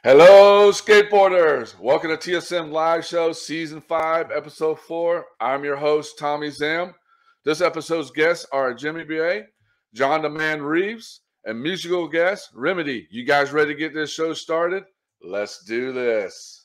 Hello, skateboarders. Welcome to TSM Live Show, Season 5, Episode 4. I'm your host, Tommie Zam. This episode's guests are Jimmy B.A., John the Man Reeves, and musical guest, Remedy. You guys ready to get this show started? Let's do this.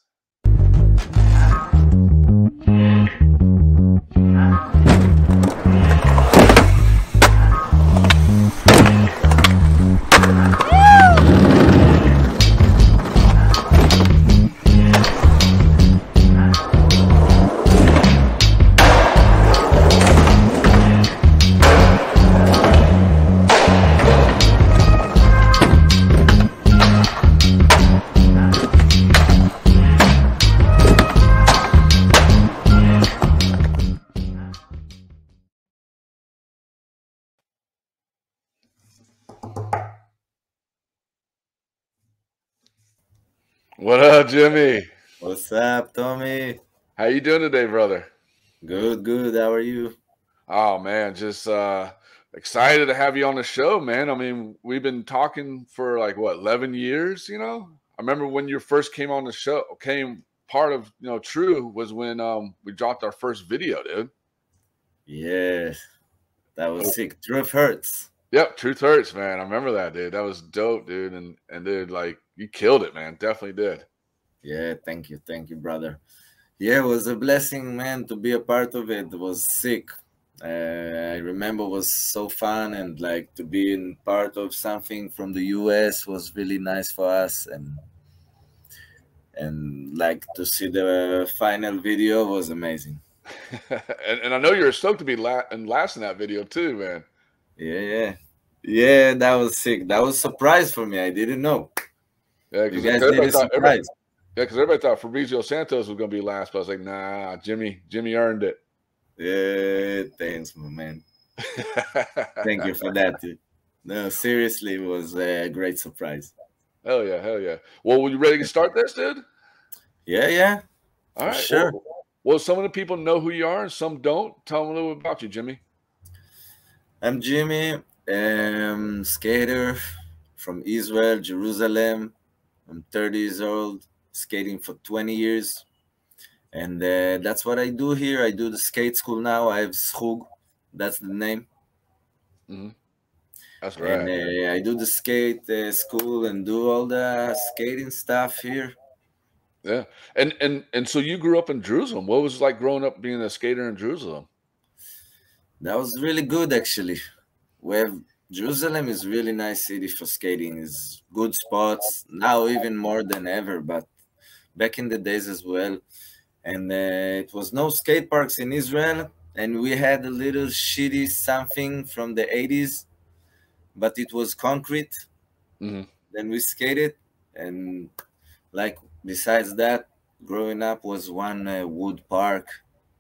What up, Jimmy? What's up, Tommy? How you doing today, brother? Good, good. How are you? Oh, man, just excited to have you on the show, man. I mean, we've been talking for like, what, 11 years, you know? I remember when you first came on the show, part of, True was when we dropped our first video, dude. Yeah, that was sick. Truth hurts. Yep, Truth Hurts, man. I remember that, dude. That was dope, dude. And dude, like, you killed it, man. Definitely did. Yeah, thank you, brother. Yeah, it was a blessing, man, to be a part of it. It was sick. I remember it was so fun, and like to be in part of something from the US was really nice for us, and like to see the final video was amazing. and I know you're stoked to be last in that video too, man. Yeah, that was sick. That was a surprise for me. I didn't know. Yeah, you guys did a surprise. Yeah, because everybody thought Fabrizio Santos was going to be last, but I was like, nah, Jimmy earned it. Yeah, thanks, my man. Thank you for that, dude. No, seriously, it was a great surprise. Hell yeah. Well, were you ready to start this, dude? Yeah. All right, sure. Well, some of the people know who you are and some don't. Tell them a little bit about you, Jimmy. I'm Jimmy, skater from Israel, Jerusalem. I'm 30 years old, skating for 20 years. And that's what I do here. I do the skate school now. I have Schug. That's the name. Mm-hmm. That's right. And I do the skate school and do all the skating stuff here. Yeah. And so you grew up in Jerusalem. What was it like growing up being a skater in Jerusalem? That was really good, actually. Jerusalem is really nice city for skating. It's good spots now, even more than ever, but back in the days as well. And it was no skate parks in Israel, and we had a little shitty something from the 80s, but it was concrete. Mm-hmm. Then we skated, and like besides that, growing up was one wood park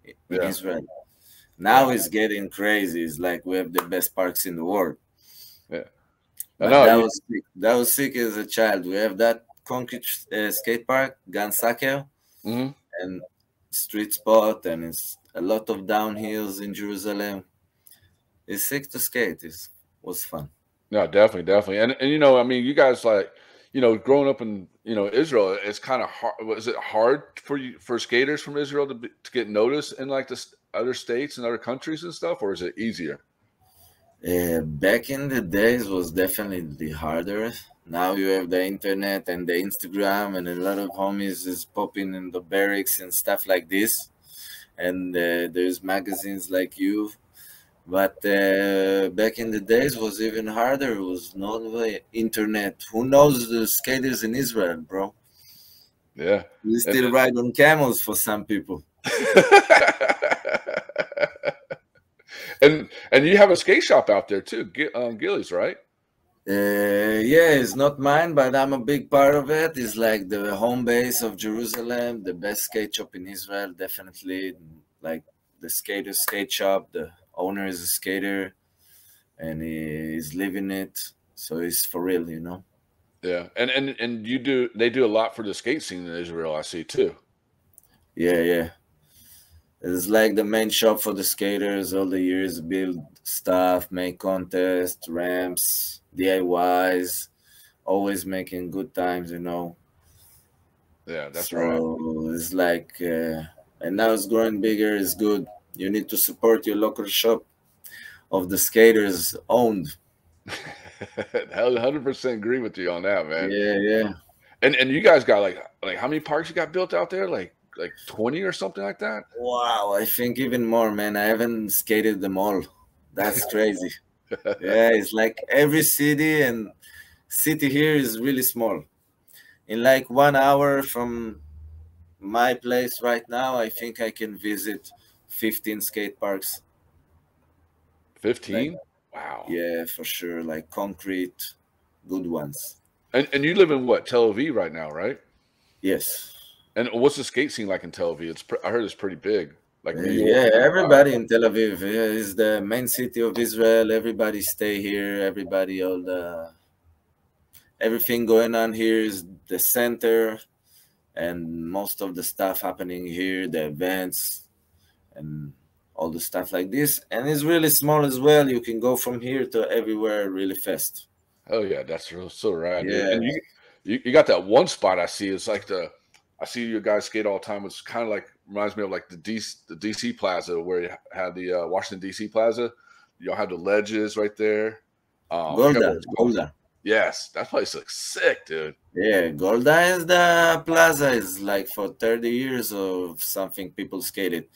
in Israel. Now it's getting crazy. It's like we have the best parks in the world. Yeah, but that was sick as a child. We have that concrete skate park, Gan Saker, and street spot, and it's a lot of downhills in Jerusalem. It's sick to skate. It was fun. No, definitely. And I mean, you guys like, growing up in, Israel, it's kind of hard. Was it hard for skaters from Israel to get noticed in like the other states and other countries and stuff, or is it easier? Back in the days was definitely harder. Now you have the internet and the Instagram, and a lot of homies is popping in the barracks and stuff like this. And there's magazines like you. But back in the days was even harder. It was no internet. Who knows the skaters in Israel, bro? Yeah. We still ride on camels for some people. And you have a skate shop out there too, Gillies, right? Yeah, it's not mine, but I'm a big part of it. It's like the home base of Jerusalem, the best skate shop in Israel, definitely. Like the skate shop, the owner is a skater, and he's living it, so it's for real, Yeah, and they do a lot for the skate scene in Israel, I see too. Yeah. It's like the main shop for the skaters. All the years, build stuff, make contests, ramps, DIYs, always making good times, Yeah, that's So right. it's like, and now it's growing bigger. It's good. You need to support your local shop of the skaters owned. Hell, 100% agree with you on that, man. Yeah, yeah. And you guys got like how many parks you got built out there? Like 20 or something like that? Wow, I think even more, man. I haven't skated them all. That's crazy. Yeah, it's like every city here is really small. In like 1 hour from my place right now, I think I can visit 15 skate parks. Like, 15? Wow. yeah, for sure. Like concrete, good ones. And you live in what, Tel Aviv right now, right? Yes. And what's the skate scene like in Tel Aviv? I heard it's pretty big, like New York Yeah, kind of vibe. everybody in Tel Aviv, yeah, is the main city of Israel. Everybody stay here. Everybody, all the everything going on here is the center, and most of the stuff happening here, the events and all the stuff like this. And it's really small as well. You can go from here to everywhere really fast. Oh yeah, that's so rad, dude. Yeah. And you got that one spot I see. It's like I see you guys skate all the time. It's kind of like reminds me of like the DC Plaza where you had the Washington DC Plaza. Y'all have the ledges right there. I forgot what it's called. Golda. Yes, that place looks sick, dude. Yeah, Golda is the plaza. Is like for 30 years of something people skated.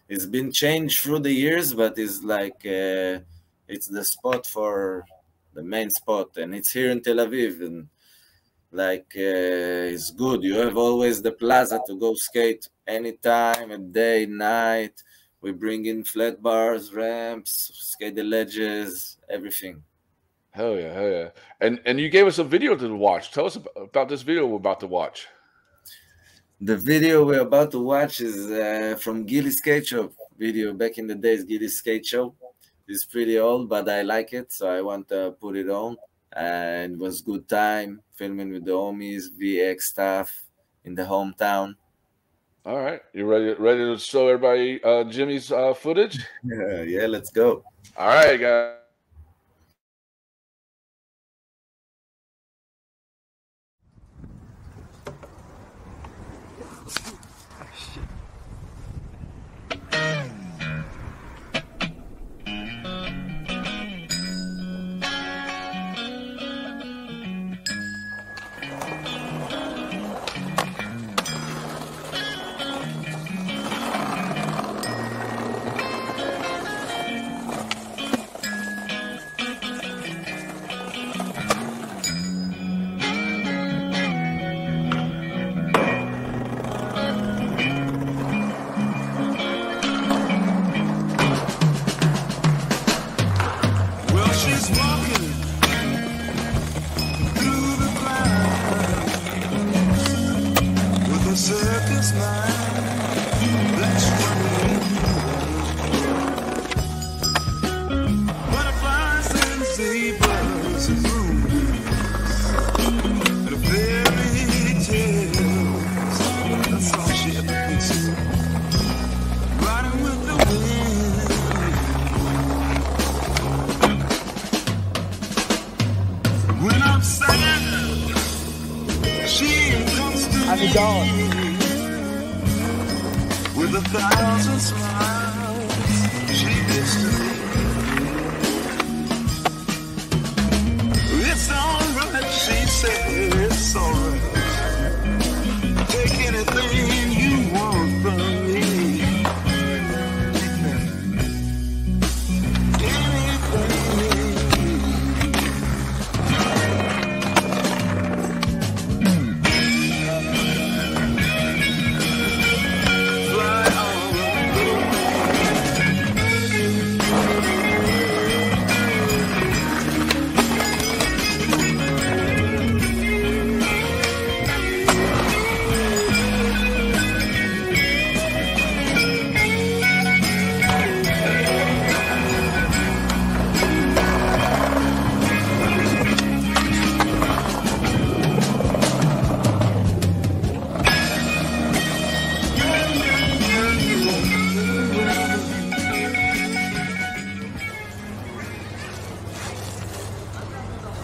It's been changed through the years, but it's like it's the spot for the main spot, and it's here in Tel Aviv, and like it's good. You have always the plaza to go skate anytime, a day, night. We bring in flat bars, ramps, skate the ledges, everything. Hell yeah, hell yeah. And you gave us a video to watch. Tell us about this video we're about to watch. The video we're about to watch is from Gilly's Skate Show video back in the days. Gilly's Skate Show is pretty old, but I like it, so I want to put it on. And it was good time filming with the homies, VX stuff in the hometown. All right, you ready to show everybody Jimmy's footage? Yeah, let's go. All right, guys. How's it going? With 1,000 smiles, she gets to me. It's alright, she said, it's alright. Take anything you want from me.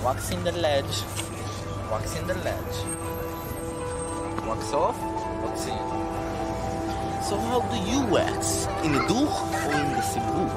Waxing the ledge. Waxing the ledge. Wax off, wax in. So how do you wax? In the doeg or in the cibouk?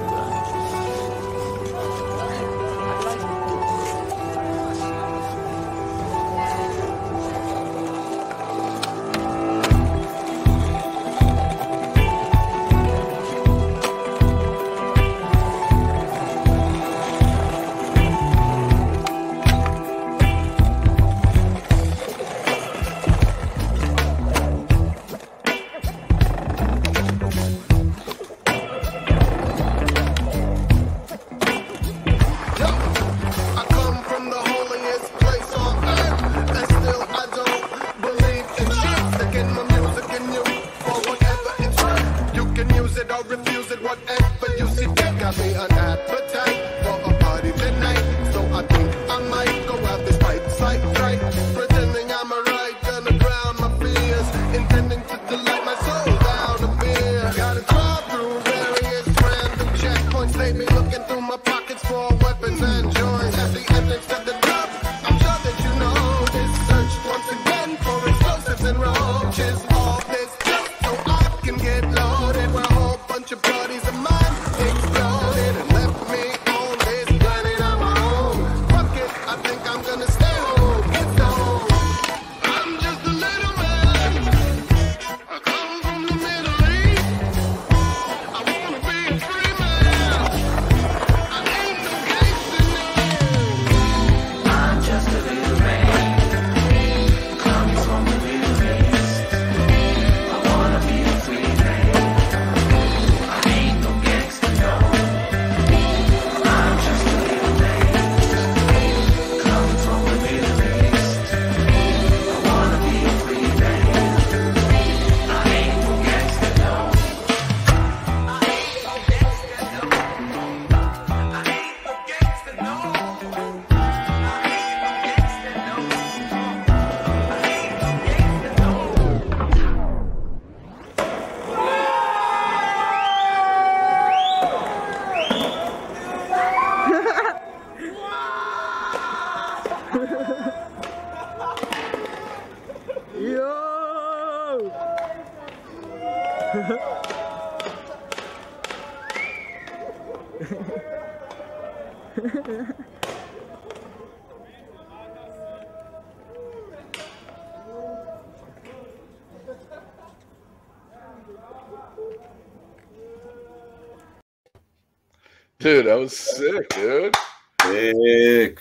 Dude, that was sick, dude. Sick.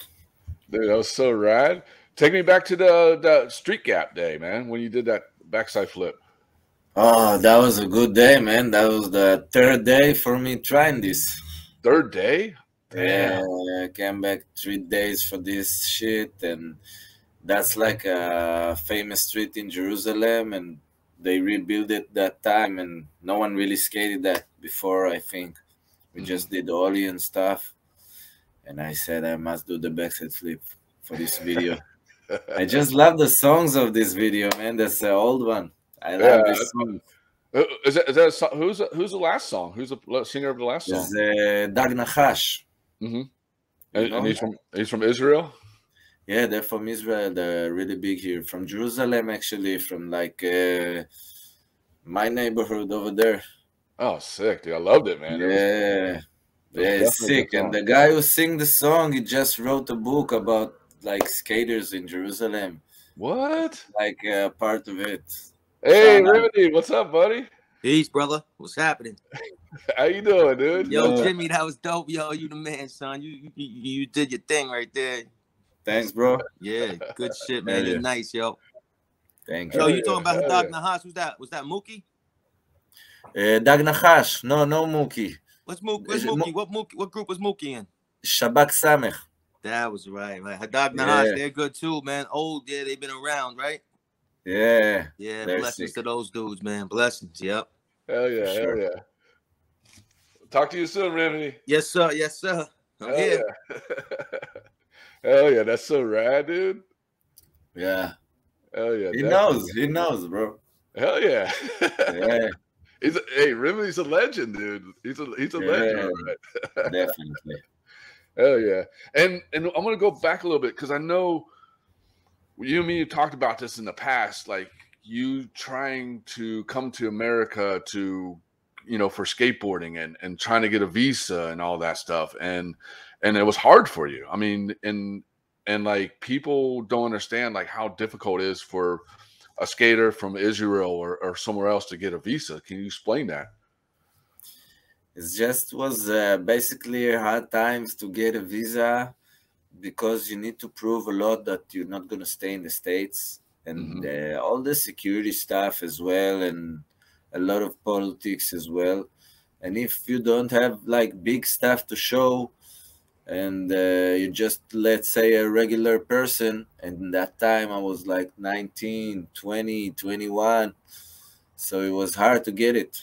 Dude, that was so rad. Take me back to the Street Gap day, man, when you did that backside flip. Oh, that was a good day, man. That was the third day for me trying this. Third day? Yeah, I came back 3 days for this shit, and that's like a famous street in Jerusalem, and they rebuilt it that time, and no one really skated that before, I think. We just did ollie and stuff, and I said I must do the backside flip for this video. I just love the songs of this video, man. That's the old one. I love this song. Is that a song? Who's the last song? Who's the singer of the last song? It's Dag Nachash. Mm-hmm. And he's from Israel? Yeah, they're from Israel. They're really big here. From Jerusalem, actually, from like my neighborhood over there. Oh, sick, dude. I loved it, man. Yeah. It's sick. And the guy who sing the song, he just wrote a book about like skaters in Jerusalem. What? Like part of it. Hey, Remedy, what's up, buddy? Peace, brother. What's happening? How you doing, dude? Yo, Jimmy, that was dope. Yo, you the man, son. You did your thing right there. Thanks, bro. Yeah, good shit, man. You're nice, yo. Thank you. Yo, you talking about Dag Nahas? Was that Mookie? Dag Nachash. No Mookie. What's Mookie? What group was Mookie in? Shabak Samech. That was right. Hadag Nahas, they're good too, man. Old, yeah, they've been around, right? Yeah. Yeah, blessings to those dudes, man. Blessings, yep. Hell yeah, hell yeah. Talk to you soon, Remedy. Yes, sir. Yes, sir. I'm here. Yeah. Hell yeah, that's so rad, dude. Yeah. Hell yeah. He knows, bro. Hell yeah. Yeah. Hey, Remedy's a legend, dude. He's a legend, right? Definitely. Hell yeah. And I'm gonna go back a little bit because I know you and me talked about this in the past. Like you trying to come to America to, for skateboarding and trying to get a visa and all that stuff. And it was hard for you. I mean, and like people don't understand like how difficult it is for a skater from Israel or somewhere else to get a visa. Can you explain that? It just was basically hard times to get a visa because you need to prove a lot that you're not going to stay in the States, and all the security stuff as well, and a lot of politics as well. And if you don't have like big stuff to show, and you just, let's say, a regular person, and that time I was like 19, 20, 21, so it was hard to get it,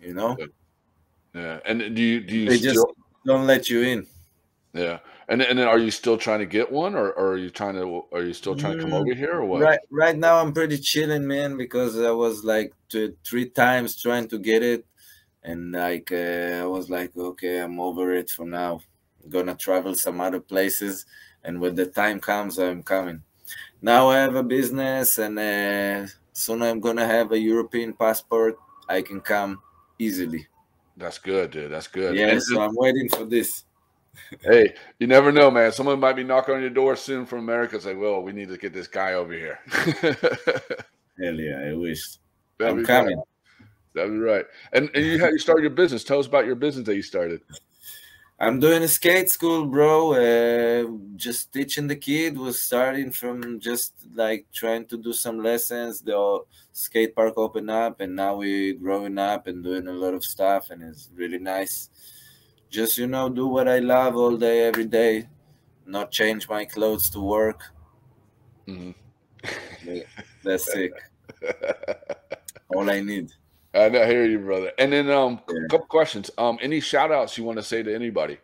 Yeah. And do you they just don't let you in. Yeah. And then are you still trying to get one, or are you still trying to come over here, or what? Right now I'm pretty chilling, man, because I was like 3 times trying to get it, and like I was like, okay, I'm over it for now. I'm gonna travel some other places, and when the time comes, I'm coming. Now I have a business, and soon I'm gonna have a European passport. I can come easily. That's good, dude. That's good. Yeah, so I'm waiting for this. Hey, you never know, man. Someone might be knocking on your door soon from America. It's like, well, we need to get this guy over here. Hell yeah, I wish. I'm coming. Right. That'd be right. And you started your business. Tell us about your business that you started. I'm doing a skate school, bro. Just teaching the kid. Was starting from just like trying to do some lessons. The skate park opened up, and now we're growing up and doing a lot of stuff, and it's really nice. Just, do what I love all day, every day. Not change my clothes to work. That's sick. All I need. I hear you, brother. And then a couple questions. Any shout outs you want to say to anybody?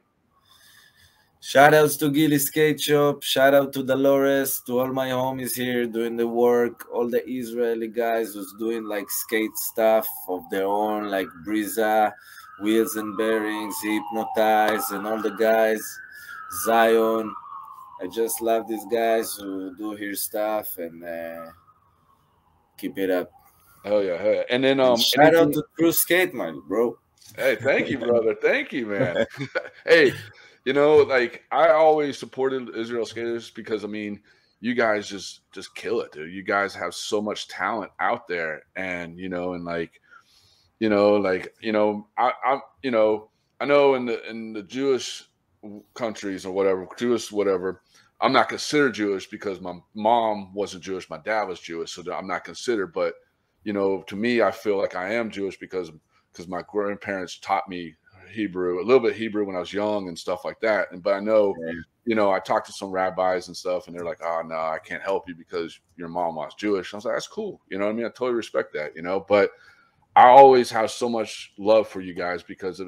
Shout outs to Gilly Skate Shop. Shout out to Dolores, to all my homies here doing the work, all the Israeli guys who's doing like skate stuff of their own, like Briza, Wheels and Bearings, Hypnotize, and all the guys, Zion. I just love these guys who do here stuff, and keep it up. Oh yeah. And then shout out to True Skate, man, bro. Hey, thank you, brother. Thank you, man. Hey, like I always supported Israel skaters because I mean, you guys just kill it, dude. You guys have so much talent out there, and I know in the Jewish countries or whatever, I'm not considered Jewish because my mom wasn't Jewish, my dad was Jewish, so I'm not considered. But to me, I feel like I am Jewish because my grandparents taught me Hebrew, a little bit Hebrew when I was young and stuff like that. But I know, I talked to some rabbis and stuff, and they're like, "Oh no, I can't help you because your mom was Jewish." I was like, "That's cool," you know what I mean? I totally respect that, But I always have so much love for you guys because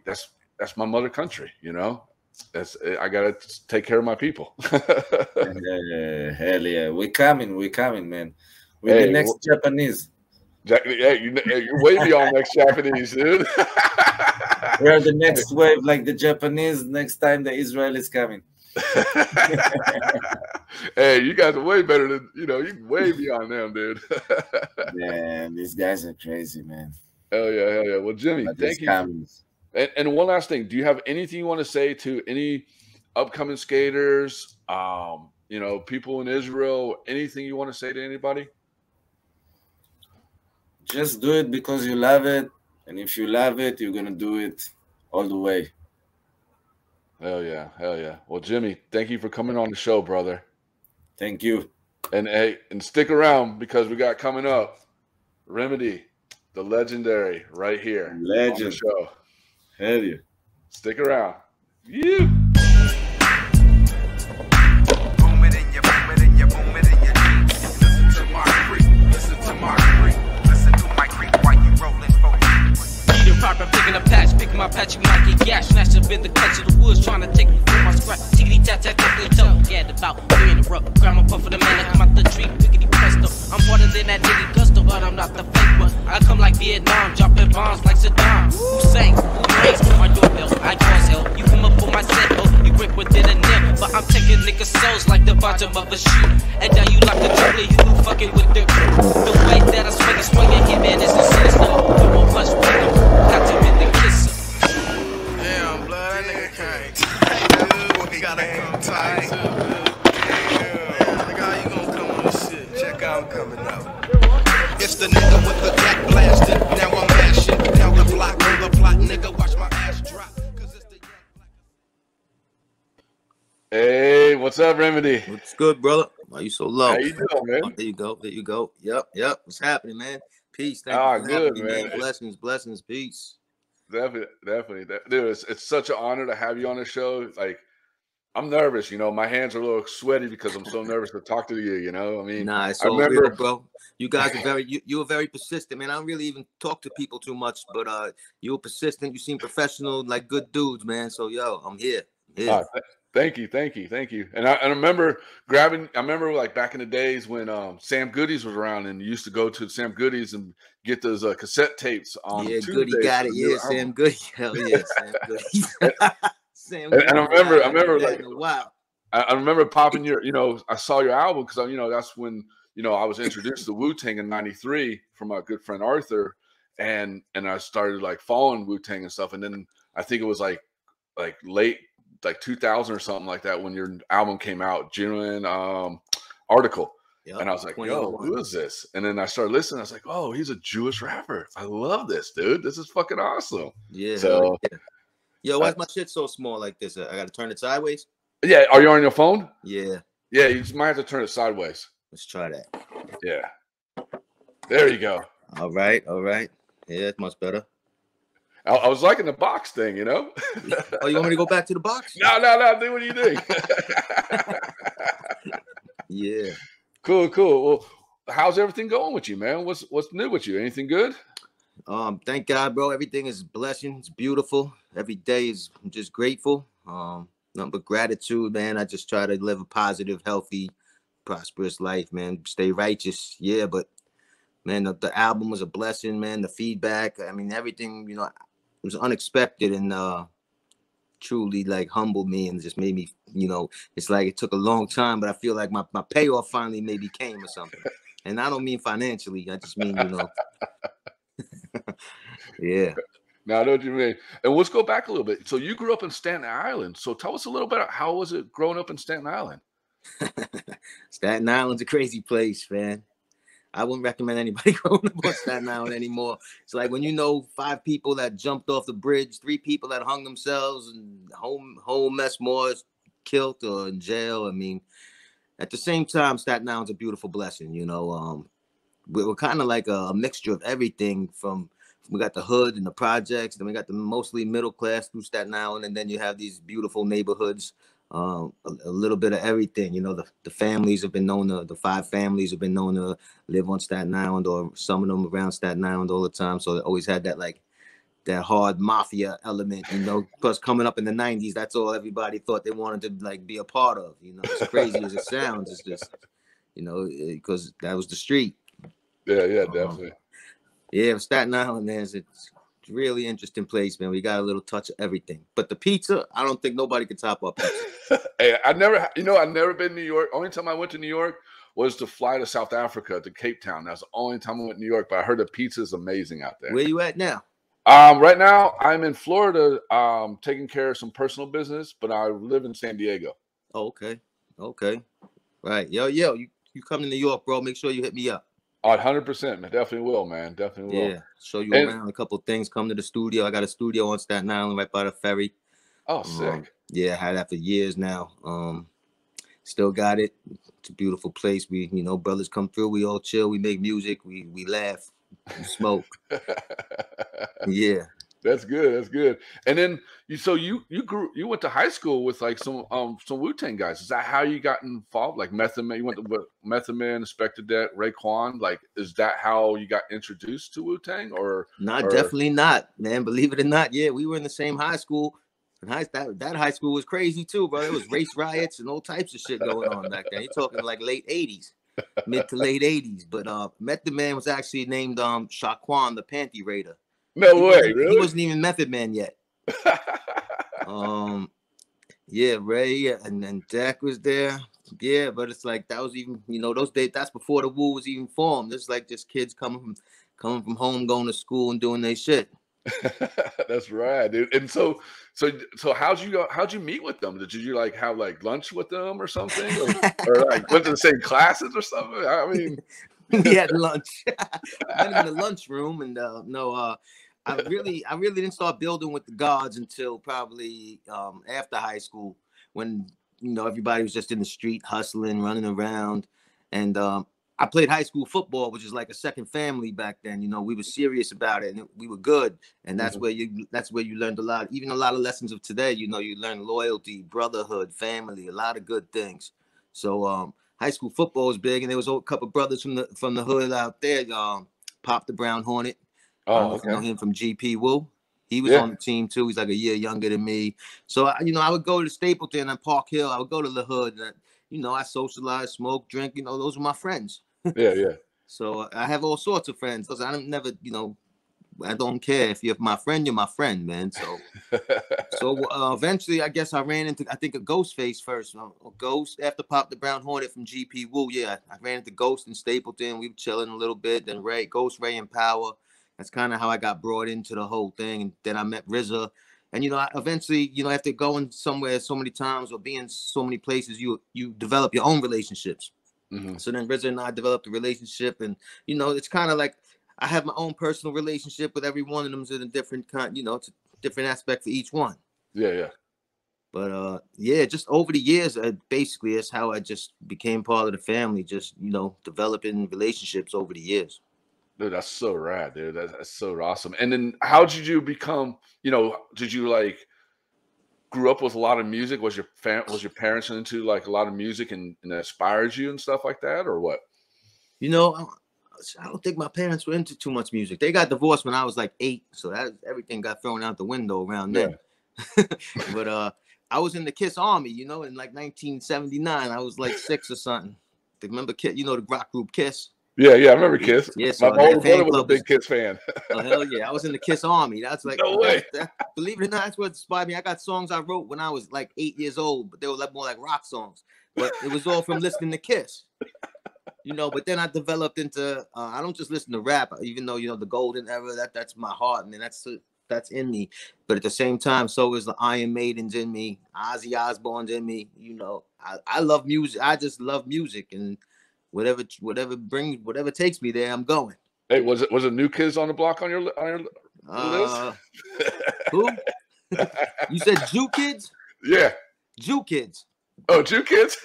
that's my mother country, I gotta take care of my people. Hell yeah, we're coming, man. We're the next Japanese. You're way beyond next Japanese, dude. We're the next wave, like the Japanese. Next time the Israel is coming. Hey, you guys are way better than you're way beyond them, dude. Man, these guys are crazy, man. Hell yeah. Well, Jimmy, thank you. And one last thing, do you have anything you want to say to any upcoming skaters, people in Israel? Anything you want to say to anybody? Just do it because you love it, and if you love it, you're gonna do it all the way. Hell yeah. Well, Jimmy, thank you for coming on the show, brother. Thank you. And hey, and stick around because we got coming up Remedy, the legendary, right here. Legend. On the show. Hell yeah. Stick around. You. Picking a patch, picking my patch, you might get gas. Snatched up in the clutch of the woods, trying to take me from my scratch. Tickety tat tat, tickety toe. Get about 3 in a row. Grandma puff for the man that come out the tree, pickety presto. I'm harder than that nigga gusto, but I'm not the fake one. I come like Vietnam, dropping bombs like Saddam Hussein. race. My doorbell, I cause hell. You come up on my set, oh, you grip within a net. But I'm taking niggas' souls like the bottom of a shoe. And now you like the truly, you fucking with the way that I swing and hit, man, is a sinister. You won't rush with them, got to be the kisser. Damn, blood, that nigga can't. Dude, gotta come tight, too. Damn, nigga, how you gonna come on this shit? Check out, I'm coming out. It's the nigga with the black blasted. Now I'm mashing. Now the block on the plot, nigga, watch my ass drop. Hey, what's up, Remedy? What's good, brother? Why you so low? How you doing, man? Oh, there you go. There you go. Yep. What's happening, man? Peace. Thank you for Good, having me, man. Blessings. Peace. Definitely. Dude, it's such an honor to have you on the show. Like, I'm nervous, you know. My hands are a little sweaty because I'm so nervous to talk to you, you know. I mean, nah, it's all real, bro. You guys are you were very persistent, man. I don't really even talk to people too much, but you were persistent. You seem professional, like good dudes, man. So, yo, I'm here. Thank you. And I remember like back in the days when Sam Goodies was around, and you used to go to Sam Goodies and get those cassette tapes on Tuesdays. Goody got it. Yeah, Sam Goody. Hell yeah, Sam Goody. Sam and I remember like, wow. I remember popping your, you know, I saw your album because, you know, that's when, you know, I was introduced to Wu-Tang in '93 from my good friend Arthur, and I started like following Wu-Tang and stuff, and then I think it was like late. Like 2000 or something like that when your album came out, Genuine Article. Yep, and I was like, yo, who is this? And then I started listening. I was like, oh, he's a Jewish rapper. I love this, dude. This is fucking awesome. Yeah. So, yo, why's my shit so small like this? I got to turn it sideways? Yeah. Are you on your phone? Yeah. Yeah, you just might have to turn it sideways. Let's try that. Yeah. There you go. All right. Yeah, that's much better. I was liking the box thing, you know. Oh, you want me to go back to the box? No. Do what you think. Yeah. Cool. Well, how's everything going with you, man? What's new with you? Anything good? Thank God, bro. Everything is a blessing. It's beautiful. Every day is I'm just grateful. Nothing but gratitude, man. I just try to live a positive, healthy, prosperous life, man. Stay righteous. Yeah, but man, the album was a blessing, man. The feedback, I mean, everything, you know. It was unexpected and truly like humbled me and just made me, you know, it's like it took a long time, but I feel like my payoff finally maybe came or something. And I don't mean financially. I just mean, you know, yeah. Now I know what you mean. And let's go back a little bit. So you grew up in Staten Island. So tell us a little bit, how was it growing up in Staten Island? Staten Island's a crazy place, man. I wouldn't recommend anybody growing up on Staten Island anymore. It's like when you know 5 people that jumped off the bridge, 3 people that hung themselves, and whole mess more killed or in jail. I mean, at the same time, Staten Island's a beautiful blessing. You know, we're kind of like a mixture of everything. We got the hood and the projects, then we got the mostly middle class through Staten Island, and then you have these beautiful neighborhoods. A little bit of everything, you know. The families have been known to, the 5 families have been known to live on Staten Island, or some of them around Staten Island all the time. So they always had that like that hard mafia element, you know. Plus coming up in the 90s, that's all everybody thought they wanted to like be a part of, you know. As crazy as it sounds, it's just, you know, because that was the street. Yeah, definitely. Yeah, Staten Island it's really interesting place, man. We got a little touch of everything. But the pizza, I don't think nobody can top up pizza. Hey, I've never been to New York. Only time I went to New York was to fly to South Africa, to Cape Town. That's the only time I went to New York, but I heard the pizza is amazing out there. Where you at now? Right now, I'm in Florida, taking care of some personal business, but I live in San Diego. Oh, okay. Right. Yo, you come to New York, bro. Make sure you hit me up. 100%, man. Definitely will, man. Definitely will. Yeah, show you around a couple of things. Come to the studio. I got a studio on Staten Island right by the ferry. Oh, sick. Yeah, I had that for years now. Still got it. It's a beautiful place. We, you know, brothers come through. We all chill. We make music. We laugh. We smoke. Yeah. That's good. And then you went to high school with like some Wu-Tang guys. Is that how you got involved? Like Method Man, you went to Method Man, Inspector Deck, Raekwon. Like, is that how you got introduced to Wu-Tang? Or definitely not, man. Believe it or not, yeah, we were in the same high school. And that high school was crazy too, bro. There was race riots and all types of shit going on back then. You're talking like late 80s, mid to late 80s. But Method Man was actually named Shaquan the Panty Raider. No way, really? He wasn't even Method Man yet. Yeah, Ray and then Jack was there. Yeah, but it's like that was even, you know, those days. That's before the Woo was even formed. It's like just kids coming from home, going to school and doing their shit. That's right, dude. And so how'd you meet with them? Did you like have like lunch with them or something, or like went to the same classes or something? I mean, we had lunch. I met him in the lunchroom, and I really didn't start building with the gods until probably after high school, when, you know, everybody was just in the street hustling, running around, and I played high school football, which is like a second family back then. You know, we were serious about it, and we were good, and that's where you learned a lot, even a lot of lessons of today. You know, you learn loyalty, brotherhood, family, a lot of good things. So high school football was big, and there was a couple of brothers from the hood out there. Pop the Brown Hornet. Oh, okay. You know him from GP Woo. He was on the team too. He's like a year younger than me. So you know, I would go to Stapleton and Park Hill. I would go to the hood, and you know, I socialize, smoke, drink. You know, those were my friends. Yeah. So I have all sorts of friends. I don't never, you know, I don't care if you're my friend, you're my friend, man. So eventually, I guess I ran into, I think, a Ghostface first. Ghost after Pop the Brown Hornet from GP Woo. Yeah, I ran into Ghost in Stapleton. We were chilling a little bit. Then Ghost, Ray, and Power. That's kind of how I got brought into the whole thing. And then I met RZA. And, you know, eventually, you know, after going somewhere so many times or being so many places, you develop your own relationships. Mm-hmm. So then RZA and I developed a relationship. And, you know, it's kind of like I have my own personal relationship with every one of them. In a different kind, you know, it's a different aspect for each one. Yeah. But, yeah, just over the years, basically, that's how I just became part of the family, just, you know, developing relationships over the years. Dude, that's so rad, dude. That's so awesome. And then how did you become, you know, did you like grew up with a lot of music? Was your parents into like a lot of music and inspired you and stuff like that, or what? You know, I don't think my parents were into too much music. They got divorced when I was like 8, so everything got thrown out the window around then. But I was in the Kiss Army, you know, in like 1979. I was like 6 or something. Remember Kiss? You know the rock group Kiss? Yeah, I remember Kiss. Yeah, so my older brother was a big Kiss fan. Oh, hell yeah. I was in the Kiss Army. That's like, no way. Believe it or not, that's what inspired me. I got songs I wrote when I was like 8 years old, but they were like more like rock songs. But it was all from listening to Kiss. You know, but then I developed into, I don't just listen to rap, even though, you know, the golden era, that's my heart, and that's in me. But at the same time, so is the Iron Maidens in me, Ozzy Osbourne's in me. You know, I love music. I just love music, and whatever takes me there, I'm going. Hey, was it New Kids on the Block on your list? Who? You said Jew Kids? Yeah. Jew Kids. Oh, Jew Kids?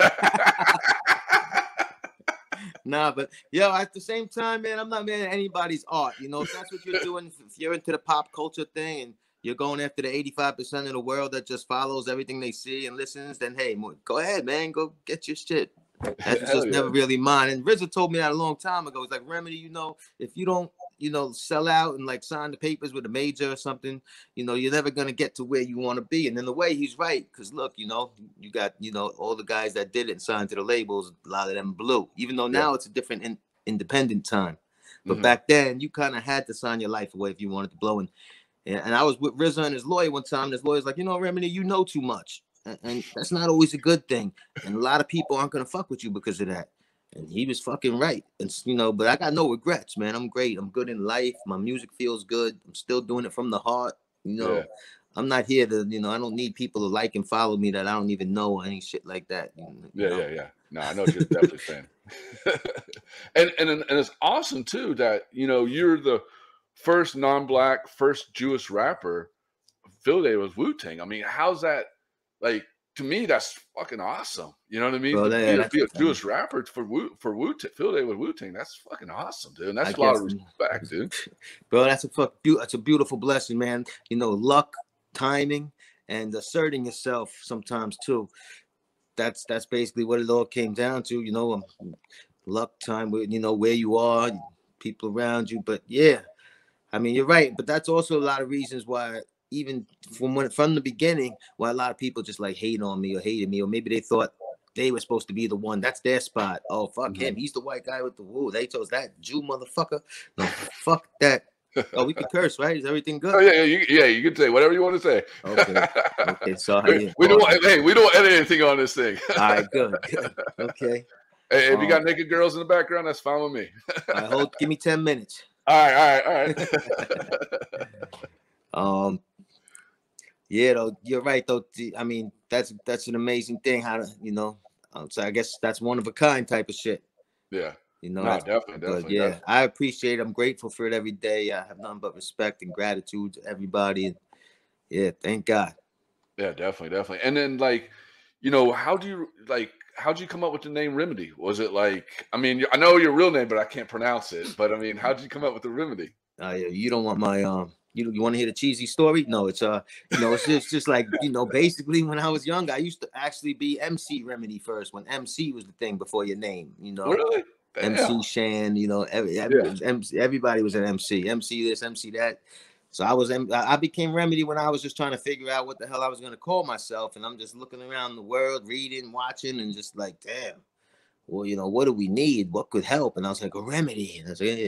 Nah, but yo, at the same time, man, I'm not mad at anybody's art. You know, if that's what you're doing, if you're into the pop culture thing and you're going after the 85% of the world that just follows everything they see and listens, then hey, go ahead, man, go get your shit. That's just never really mine. And RZA told me that a long time ago. He's like, Remedy, you know, if you don't, you know, sell out and like sign the papers with a major or something, you know, you're never going to get to where you want to be. And in a way, he's right. Because look, you know, you got, you know, all the guys that did it and signed to the labels, a lot of them blew. Even though now it's a different independent time. But back then, you kind of had to sign your life away if you wanted to blow. And I was with RZA and his lawyer one time. And his lawyer's like, you know, Remedy, you know too much. And that's not always a good thing. And a lot of people aren't going to fuck with you because of that. And he was fucking right. And, you know, but I got no regrets, man. I'm great. I'm good in life. My music feels good. I'm still doing it from the heart. You know, I'm not here to, you know, I don't need people to like and follow me that I don't even know or any shit like that. You know? Yeah. No, I know you're definitely fan. and it's awesome, too, that, you know, you're the first non-black, first Jewish rapper affiliated with Wu-Tang. I mean, how's that? Like, to me, that's fucking awesome. You know what I mean? Bro, to be a Jewish rapper for Wu-Tang, affiliated with Wu-Tang, that's fucking awesome, dude. And that's a lot of respect, dude. Bro, that's a beautiful blessing, man. You know, luck, timing, and asserting yourself sometimes too. That's basically what it all came down to. You know, luck, time, you know, where you are, people around you. But yeah, I mean, you're right. But that's also a lot of reasons why. Even from the beginning, why a lot of people just like hate on me or hated me, or maybe they thought they were supposed to be the one. That's their spot. Oh, fuck him. He's the white guy with the woo. They chose that Jew motherfucker. No, fuck that. Oh, we can curse, right? Is everything good? Oh yeah, you can say whatever you want to say. Okay. Okay. So we don't edit anything on this thing. All right. Good. Okay. Hey, if you got naked girls in the background, that's fine with me. Give me 10 minutes. All right. Yeah, though, you're right, though. I mean, that's an amazing thing. How to, so I guess that's one of a kind type of shit. Yeah. No, definitely. Yeah, definitely. I appreciate it. I'm grateful for it every day. I have nothing but respect and gratitude to everybody. And yeah, thank God. Yeah, definitely. And then, like, how'd you come up with the name Remedy? Was it like, I mean, I know your real name, but I can't pronounce it. But I mean, how'd you come up with the Remedy? Yeah, you don't want my you want to hear the cheesy story? No, it's it's just like, basically when I was young, I used to actually be MC Remedy first, when MC was the thing before your name, Really? Damn. MC Shan, everybody was an MC this, MC that. So I became Remedy when I was just trying to figure out what the hell I was going to call myself. And I'm just looking around the world, reading, watching, and just like, damn, well, what do we need? What could help? And I was like, a remedy. And I was like,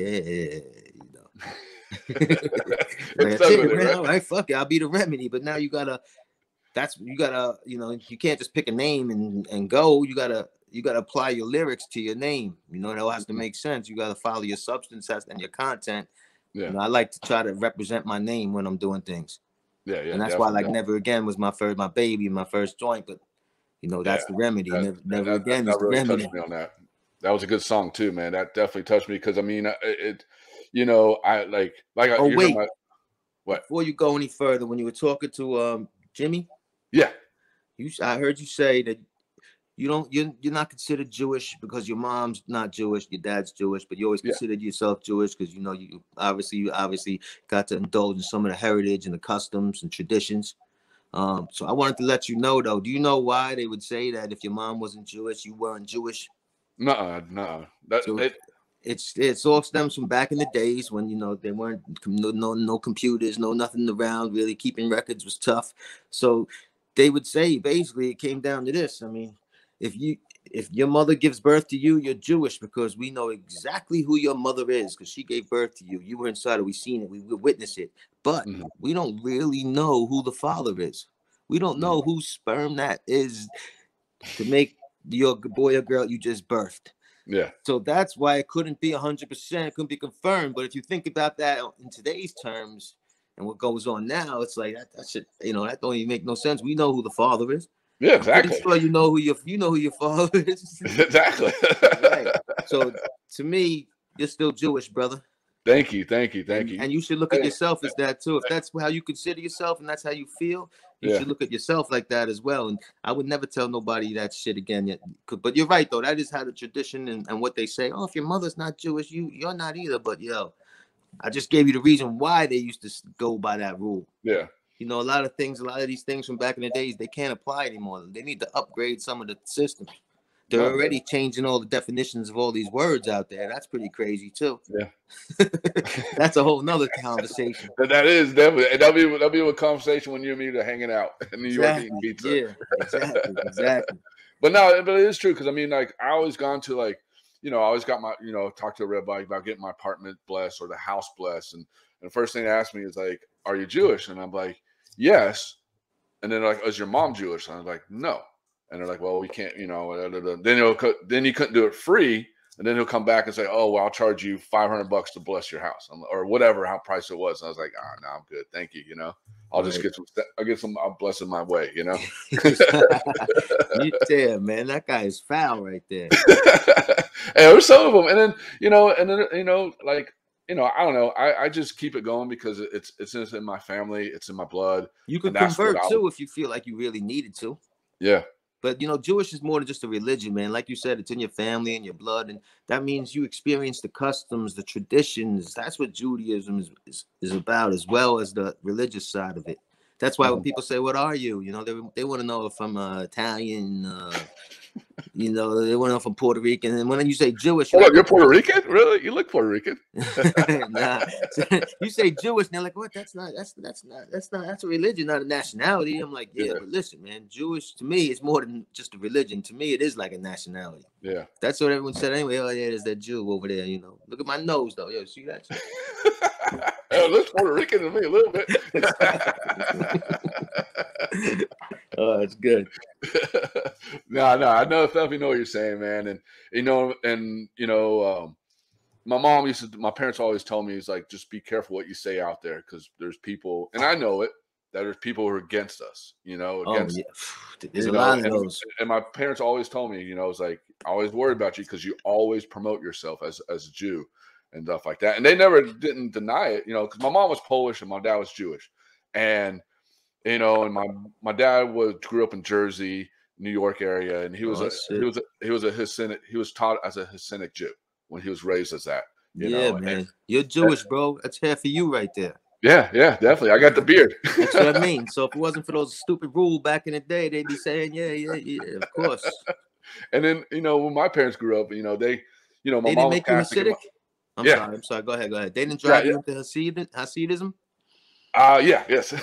all right, fuck it, I'll be the remedy. But now you gotta, you can't just pick a name and go. You gotta apply your lyrics to your name. It all has to make sense. You gotta follow your substance and your content. Yeah. I like to try to represent my name when I'm doing things. Yeah. And that's why, like, Never Again was my baby, my first joint. But that's the remedy. Never Again is the remedy. Touched me on that. That was a good song too, man. That definitely touched me because I mean, what? Before you go any further, when you were talking to Jimmy, yeah, I heard you say that you're not considered Jewish because your mom's not Jewish, your dad's Jewish, but you always considered yourself Jewish because you obviously got to indulge in some of the heritage and the customs and traditions. So I wanted to let you know, though. Do you know why they would say that if your mom wasn't Jewish, you weren't Jewish? No. It's all stems from back in the days when they weren't no computers, no nothing around. Really keeping records was tough. So they would say basically it came down to this. I mean, if your mother gives birth to you, you're Jewish because we know exactly who your mother is because she gave birth to you. You were inside it. We seen it. We witnessed it. But we don't really know who the father is. We don't know whose sperm that is to make your boy or girl you just birthed. Yeah. So that's why it couldn't be 100%. It couldn't be confirmed. But if you think about that in today's terms and what goes on now, it's like that shit. That don't even make no sense. We know who the father is. Yeah, exactly. I'm pretty sure you know who your father is. Exactly. Right. So to me, you're still Jewish, brother. Thank you. And you should look at yourself as that too. If that's how you consider yourself and that's how you feel, you should look at yourself like that as well. And I would never tell nobody that shit again yet. But you're right, though. That is how the tradition and what they say. Oh, if your mother's not Jewish, you're not either. But I just gave you the reason why they used to go by that rule. Yeah. A lot of these things from back in the days, they can't apply anymore. They need to upgrade some of the systems. They're already changing all the definitions of all these words out there. That's pretty crazy too. Yeah. That's a whole nother conversation. That is definitely. That'll be a conversation when you and me are hanging out in New York eating pizza. Yeah, exactly. But it is true because I mean, like, I always gone to I always got my, talk to a rabbi about getting my apartment blessed or the house blessed, and the first thing they asked me is like, "Are you Jewish?" And I'm like, "Yes." And then like, "Is your mom Jewish?" And I'm like, "No." And they're like, "Well, we can't, Then you couldn't do it free, and then he'll come back and say, "Oh, well, I'll charge you $500 to bless your house," or whatever how price it was. And I was like, "No, I'm good, thank you." I'll just get some. I'll bless it my way. You tell, man, that guy is foul right there. Hey, there's some of them, and then like. I don't know. I just keep it going because it's in my family. It's in my blood. You can convert too if you feel like you really needed to. Yeah. But, Jewish is more than just a religion, man. Like you said, it's in your family and your blood. And that means you experience the customs, the traditions. That's what Judaism is about, as well as the religious side of it. That's why when people say, "What are you?" They want to know if I'm Italian. They want to know if I'm Puerto Rican. And when you say Jewish, you're Puerto Rican? Really? You look Puerto Rican? Nah. You say Jewish, and they're like, "What? That's a religion, not a nationality." I'm like, yeah, but listen, man, Jewish to me is more than just a religion. To me, it is like a nationality. Yeah. That's what everyone said anyway. Oh yeah, there's that Jew over there. Look at my nose though. Yo, see that? It looks Puerto Rican to me a little bit. Oh, it's good. No, I definitely know what you're saying, man. And my parents always told me, it's like, just be careful what you say out there, because there's people, and I know it, that there's people who are against us, against, There's a lot of those. And my parents always told me, it's like, I always worry about you because you always promote yourself as a Jew and stuff like that. And they never didn't deny it, because my mom was Polish and my dad was Jewish. And, and my dad grew up in Jersey, New York area, and he was he was a Hasidic, he was taught as a Hasidic Jew when he was raised as that. You know? Man. And you're Jewish, bro. That's half for you right there. Yeah, definitely. I got the beard. That's what I mean. So if it wasn't for those stupid rules back in the day, they'd be saying, yeah, of course. And then, when my parents grew up, they my they mom didn't was make you Catholic. Hasidic? I'm sorry. Go ahead. They didn't drive you into Hasidism? Yes.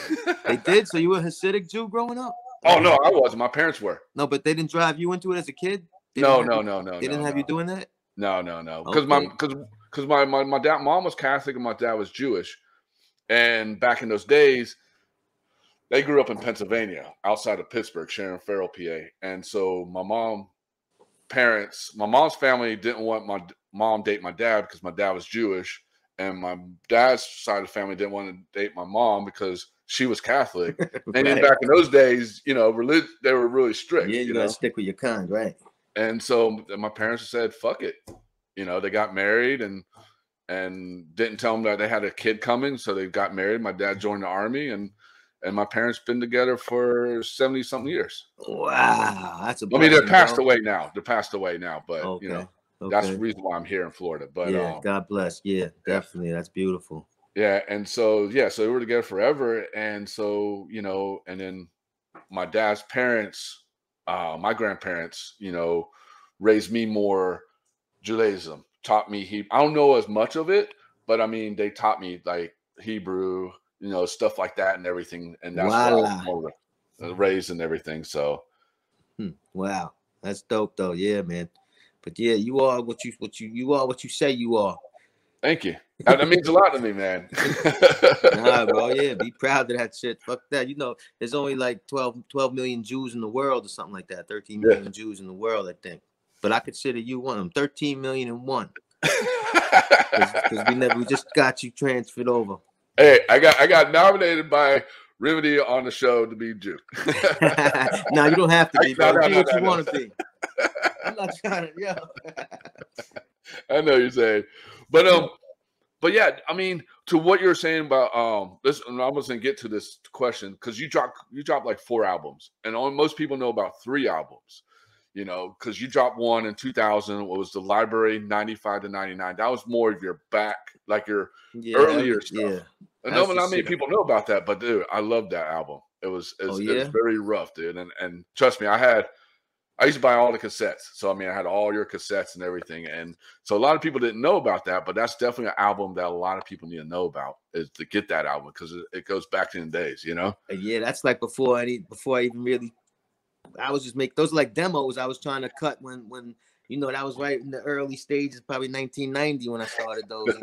They did? So you were a Hasidic Jew growing up? Oh, no, I wasn't. My parents were. No, but they didn't drive you into it as a kid? No. They didn't have you doing that? No. Because my mom was Catholic and my dad was Jewish. And back in those days, they grew up in Pennsylvania, outside of Pittsburgh, Sharon Farrell, PA. And so my mom's family didn't want my mom date my dad because my dad was Jewish. And my dad's side of the family didn't want to date my mom because she was Catholic. And then back in those days, they were really strict. Yeah, you gotta stick with your kind, right? And so my parents said, fuck it. They got married and didn't tell them that they had a kid coming. So they got married. My dad joined the army and my parents been together for 70 something years. Wow. That's they're passed away now. But okay. That's the reason why I'm here in Florida. But God bless. Yeah, definitely. That's beautiful. Yeah. And so, so we were together forever. And so, and then my dad's parents, my grandparents, raised me more Judaism, taught me I don't know as much of it, but I mean, they taught me like Hebrew, stuff like that and everything. And that's why I was more raised and everything. So. Wow. That's dope though. Yeah, man. But yeah, you are what you are what you say you are. Thank you. That means a lot to me, man. Nah, bro. Yeah, be proud of that shit. Fuck that. There's only like 12 million Jews in the world or something like that. 13 million Jews in the world, I think. But I consider you one of them. 13 million and one. Because we just got you transferred over. Hey, I got nominated by Remedy on the show to be Jew. No, you don't have to be, bro. Be what you want to be. I'm not trying to, I know you're saying, but yeah, I mean, to what you're saying about this, and I'm just gonna get to this question because you dropped like 4 albums, and most people know about 3 albums, because you dropped one in 2000. What was the Library 95 to 99? That was more of your your earlier stuff. Yeah, and not many people know about that, but dude, I love that album. It was very rough, dude, and trust me, I used to buy all the cassettes. So, I mean, I had all your cassettes and everything. And so a lot of people didn't know about that, but that's definitely an album that a lot of people need to know about, is to get that album, because it goes back to the days, Yeah, that's like before I even really, I was just those are like demos I was trying to cut when that was right in the early stages, probably 1990 when I started those.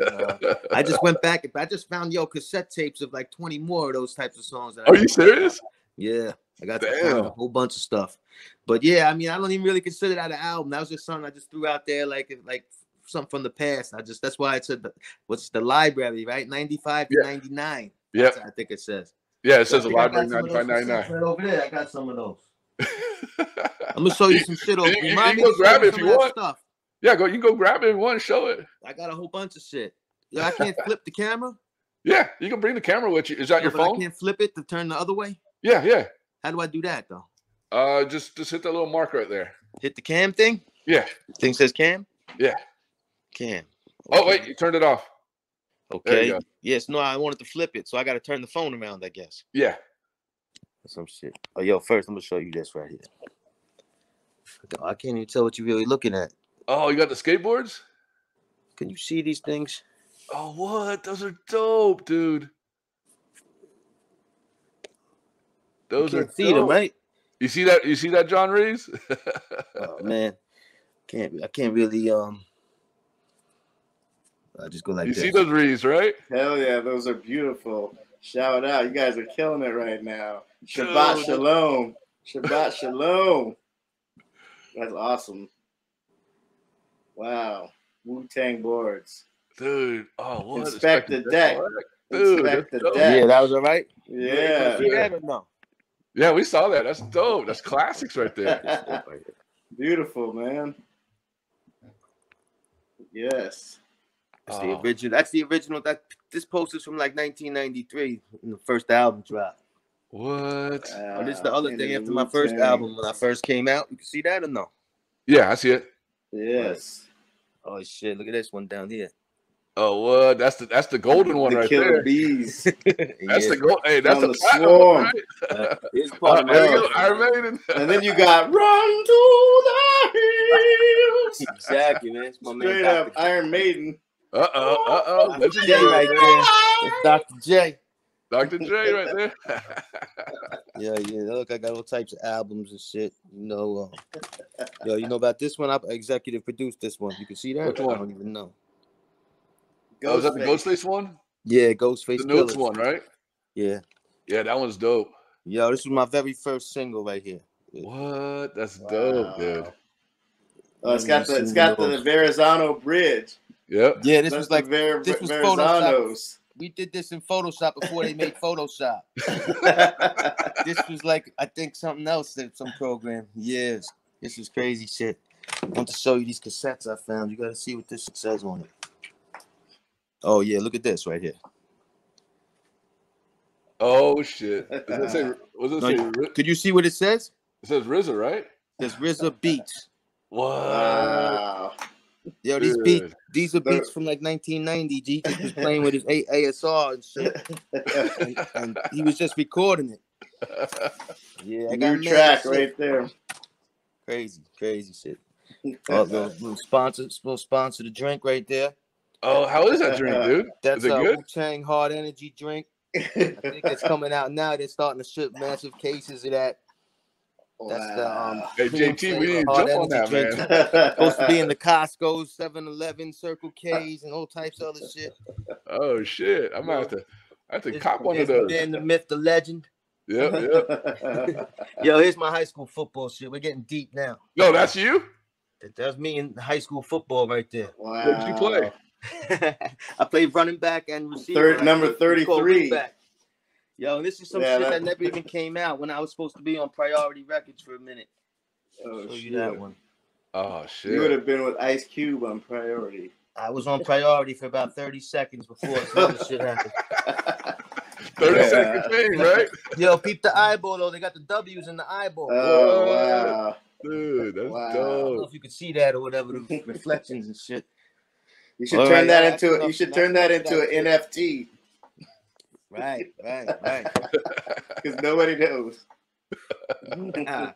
I just went back, I just found cassette tapes of like 20 more of those types of songs. Are you serious? Yeah. I got a whole bunch of stuff. But yeah, I mean, I don't even really consider that an album. That was just something I just threw out there, like something from the past. That's why I said what's the Library, right? 95 to 99. Yeah, I think it says. Yeah, it says the Library 95 99. Right over there, I got some of those. I'm gonna show you some shit over. You can go grab it if you want. Stuff. Yeah, you can go grab it if you want and show it. I got a whole bunch of shit. I can't flip the camera. Yeah, you can bring the camera with you. Is that your phone? I can't flip it to turn the other way. Yeah. How do I do that though? Just hit that little mark right there. Hit the cam thing? Yeah. Thing says cam? Yeah. Cam. Okay. Oh wait, you turned it off. Okay. Yes, no, I wanted to flip it, so I gotta turn the phone around, I guess. Yeah. Some shit. Oh, first I'm gonna show you this right here. I can't even tell what you're really looking at. Oh, you got the skateboards? Can you see these things? Oh, what? Those are dope, dude. Those are see them, right? You see that? You see that, John Reeves? Oh man, I can't really I just go like You this. see those Reeves, right? Hell yeah, those are beautiful. Shout out. You guys are killing it right now. Shabbat shalom. Shabbat shalom. That's awesome. Wow. Wu-Tang boards. Dude, oh, what? Inspect the deck. Dude, Inspect the dope. deck. Yeah, that was all right. Yeah. You see that or no? Yeah, we saw that. That's dope. That's classics right there. Beautiful, man. Yes. That's the original. That's the original. This poster's from like 1993 when the first album dropped. What? Oh, this is the other thing after my first album when I first came out. You can see that or no? Yeah, I see it. Yes. Oh shit! Look at this one down here. Oh, what? That's the golden one right Killer there. Bees. That's the gold. Hey, that's On the the platinum swarm. one, right? Here's part of There you my- go, Iron Maiden. And then you got Run to the Hills. Exactly, man. It's my man, Straight Dr. up Iron Maiden. Dr. J right there. It's Dr. J. Dr. J right there. Yeah. Look, I got all types of albums and shit. You know, you know about this one? I executive produced this one. You can see that? Which one? I don't even know. Oh, is that the Ghostface one? Yeah, Ghostface The Notes Killer. one, right? Yeah. Yeah, that one's dope. Yo, this was my very first single right here. What? That's dope, dude. Oh, it's got the Verrazano Bridge. Yep. Yeah, this That's was like the this was Verrazanos. We did this in Photoshop before they made Photoshop. This was like, I think something else, some program. Yes, this is crazy shit. I want to show you these cassettes I found. You got to see what this says on it. Oh, yeah, look at this right here. Oh, shit. Does it say, what does it say? Could you see what it says? It says RZA, right? It says RZA Beats. What? Wow. Yo, these are beats from like 1990. G just was playing with his ASR and shit. and he was just recording it. Yeah, I got New track right there. Crazy shit. Little sponsor the drink right there. Oh, how is that drink, dude? That's is it a good? Wu-Tang Hard Energy drink. I think it's coming out now. They're starting to ship massive cases of that. That's the Hey, JT, we need to Hard jump on that, Energy man. drink. Supposed to be in the Costco's, 7-Eleven, Circle K's, and all types of other shit. Oh shit! I have to cop one of those. Then the myth, the legend. Yep. Yo, here's my high school football shit. We're getting deep now. No, that's you. That's me in high school football right there. Wow. What did you play? I played running back and receiver. Number 33. Yo, this is some shit that never even came out when I was supposed to be on Priority Records for a minute. Oh, show you that one. Oh shit! You would have been with Ice Cube on Priority. I was on Priority for about 30 seconds before this shit happened. 30-second thing, right? Yo, peep the eyeball though. They got the W's in the eyeball. Oh wow, dude, that's wow. I don't know dope. if you could see that or whatever, the reflections and shit. You should turn that into you should turn that into an NFT. Right. Because nobody knows. Oh, yeah.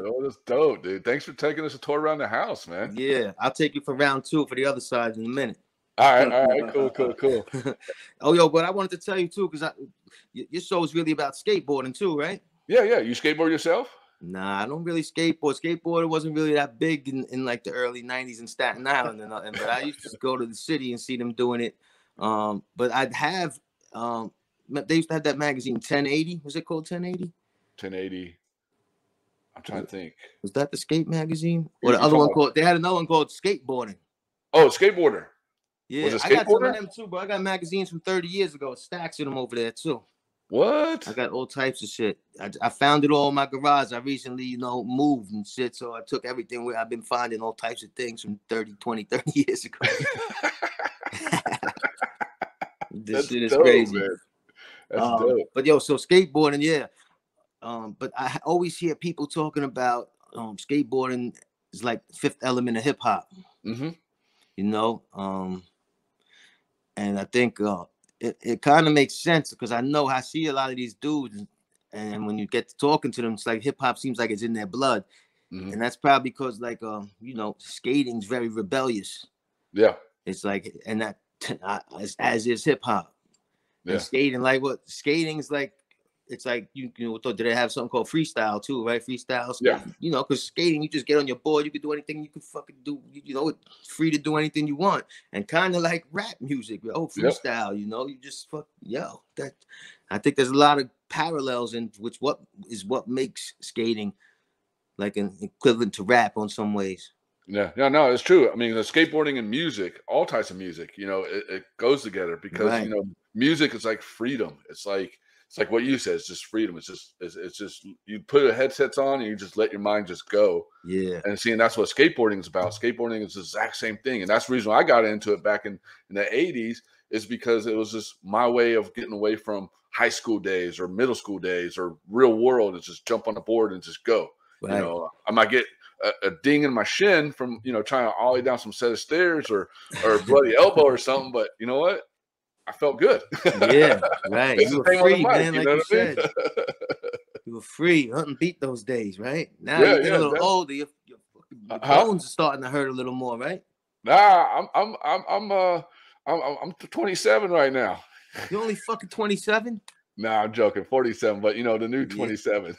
Oh, that's dope, dude. Thanks for taking us a tour around the house, man. Yeah, I'll take you for round 2 for the other side in a minute. All right, cool. Oh, yo, but I wanted to tell you too, because your show is really about skateboarding too, right? Yeah. You skateboard yourself? Nah, I don't really skateboard. Skateboarding wasn't really that big in like the early 90s in Staten Island and nothing, but I used to go to the city and see them doing it. But I'd have they used to have that magazine 1080. Was it called 1080? 1080. I'm trying to think. Was that the skate magazine? Or the other one called? They had another one called Skateboarding. Oh, Skateboarder. Yeah, was it I got some Skateboarder? of them too, bro. I got magazines from 30 years ago. Stacks of them over there too. What? I got all types of shit. I found it all in my garage. I recently, moved and shit. So I took everything where I've been finding all types of things from 30 years ago. This shit is dope, crazy. Man. That's dope. But yo, so skateboarding, yeah. But I always hear people talking about skateboarding is like the fifth element of hip hop. Mm-hmm. And I think it kind of makes sense because I know I see a lot of these dudes, and when you get to talking to them, it's like hip hop seems like it's in their blood, and that's probably because skating's very rebellious. Yeah, it's like, and that as is hip hop. Yeah, and skating, like what skating is like, it's like you know, did they have something called freestyle too, right? Freestyle, Yeah. You know, because skating, you just get on your board, you can do anything you can fucking do. You know, it's free to do anything you want, and kind of like rap music, freestyle. You know, you just that. I think there's a lot of parallels in which what makes skating like an equivalent to rap on some ways. Yeah, no, it's true. I mean, the skateboarding and music, all types of music, you know, it goes together because you know, music is like freedom. It's like what you said. It's just freedom. It's just you put the headsets on and you just let your mind just go. Yeah. And that's what skateboarding is about. Skateboarding is the exact same thing, and that's the reason I got into it back in the 80s is because it was just my way of getting away from high school days or middle school days or real world and just jump on the board and just go. Right. You know, I might get a ding in my shin from, you know, trying to ollie down some set of stairs or a bloody elbow or something. But you know what? I felt good. Yeah, right. You were free, man, like you said. I mean? You were free. Hunting beat those days, right? Now you get a little older. Your bones are starting to hurt a little more, right? Nah, I'm 27 right now. You're only fucking 27? Nah, I'm joking. 47, but you know, the new 27.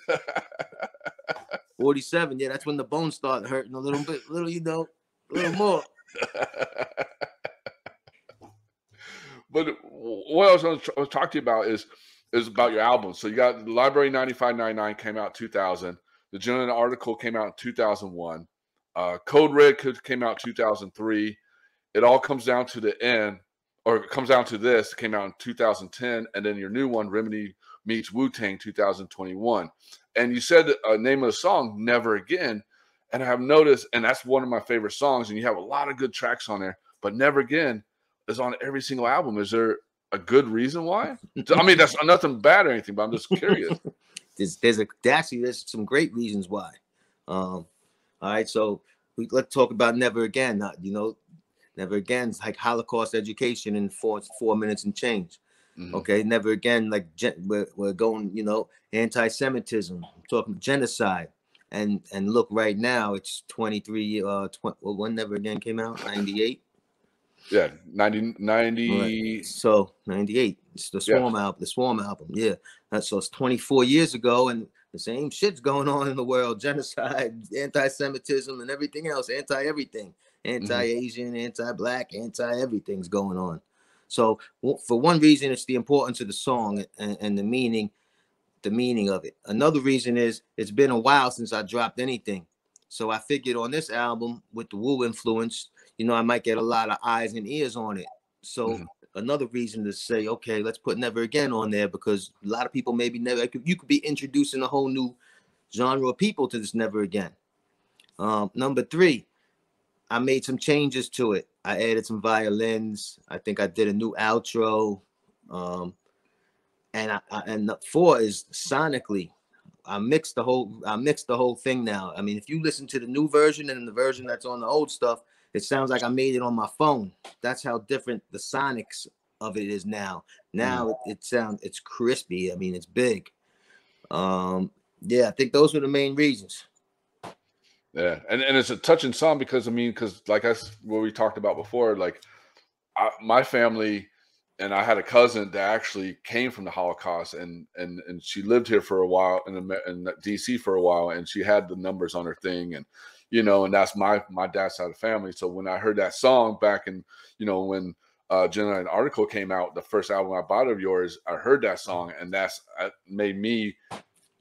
47, yeah, that's when the bones start hurting a little bit, you know, a little more. But what I was going to talk to you about is about your album. So you got Library 9599 came out 2000. The General Article came out in 2001. Code Red came out 2003. It all comes down to the end, or it comes down to this. It came out in 2010, and then your new one, Remedy Meets Wu-Tang, 2021. And you said the name of the song, Never Again. And I have noticed, and that's one of my favorite songs, and you have a lot of good tracks on there, but Never Again is on every single album. Is there a good reason why? I mean, that's nothing bad or anything, but I'm just curious. There's some great reasons why. All right, so let's talk about Never Again. You know, Never Again is like Holocaust education in 4 minutes and change. Mm-hmm. Okay, Never Again, like we're going, you know, anti-Semitism, talking genocide, and look, right now it's 23. When Never Again came out, 98. Yeah, 90. Right. So 98. It's the Swarm album. The Swarm album. Yeah. So it's 24 years ago, and the same shit's going on in the world: genocide, anti-Semitism, and everything else. Anti-everything. Anti-Asian, anti-black, anti-everything's going on. So for one reason, it's the importance of the song and the meaning of it. Another reason is it's been a while since I dropped anything. So I figured on this album with the Wu influence, you know, I might get a lot of eyes and ears on it. So another reason to say, okay, let's put Never Again on there, because a lot of people maybe you could be introducing a whole new genre of people to this Never Again. Number 3, I made some changes to it. I added some violins. I think I did a new outro. And 4 is sonically. I mixed the whole thing now. I mean, if you listen to the new version and the version that's on the old stuff, it sounds like I made it on my phone. That's how different the sonics of it is now. Now it's crispy. I mean, it's big. Yeah, I think those were the main reasons. Yeah, and it's a touching song because like what we talked about before, like my family. And I had a cousin that actually came from the Holocaust, and she lived here for a while in DC for a while, and she had the numbers on her thing, and you know, and that's my dad's side of the family. So when I heard that song back in, you know, when General Article came out, the first album I bought of yours, I heard that song, and that's made me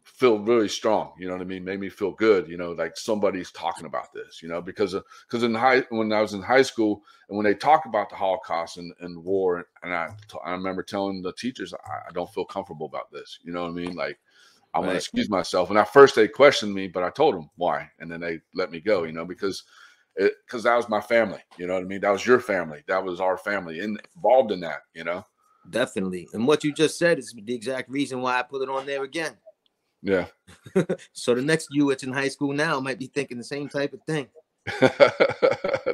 feel really strong. You know what I mean? Made me feel good. You know, like somebody's talking about this. You know, because when I was in high school and when they talk about the Holocaust and war, and I remember telling the teachers I don't feel comfortable about this. You know what I mean? Like I'm gonna excuse myself. And at first they questioned me, but I told them why, and then they let me go. You know, because that was my family. You know what I mean? That was your family. That was our family involved in that. You know, definitely. And what you just said is the exact reason why I put it on there again. Yeah. So the next you that's in high school now might be thinking the same type of thing.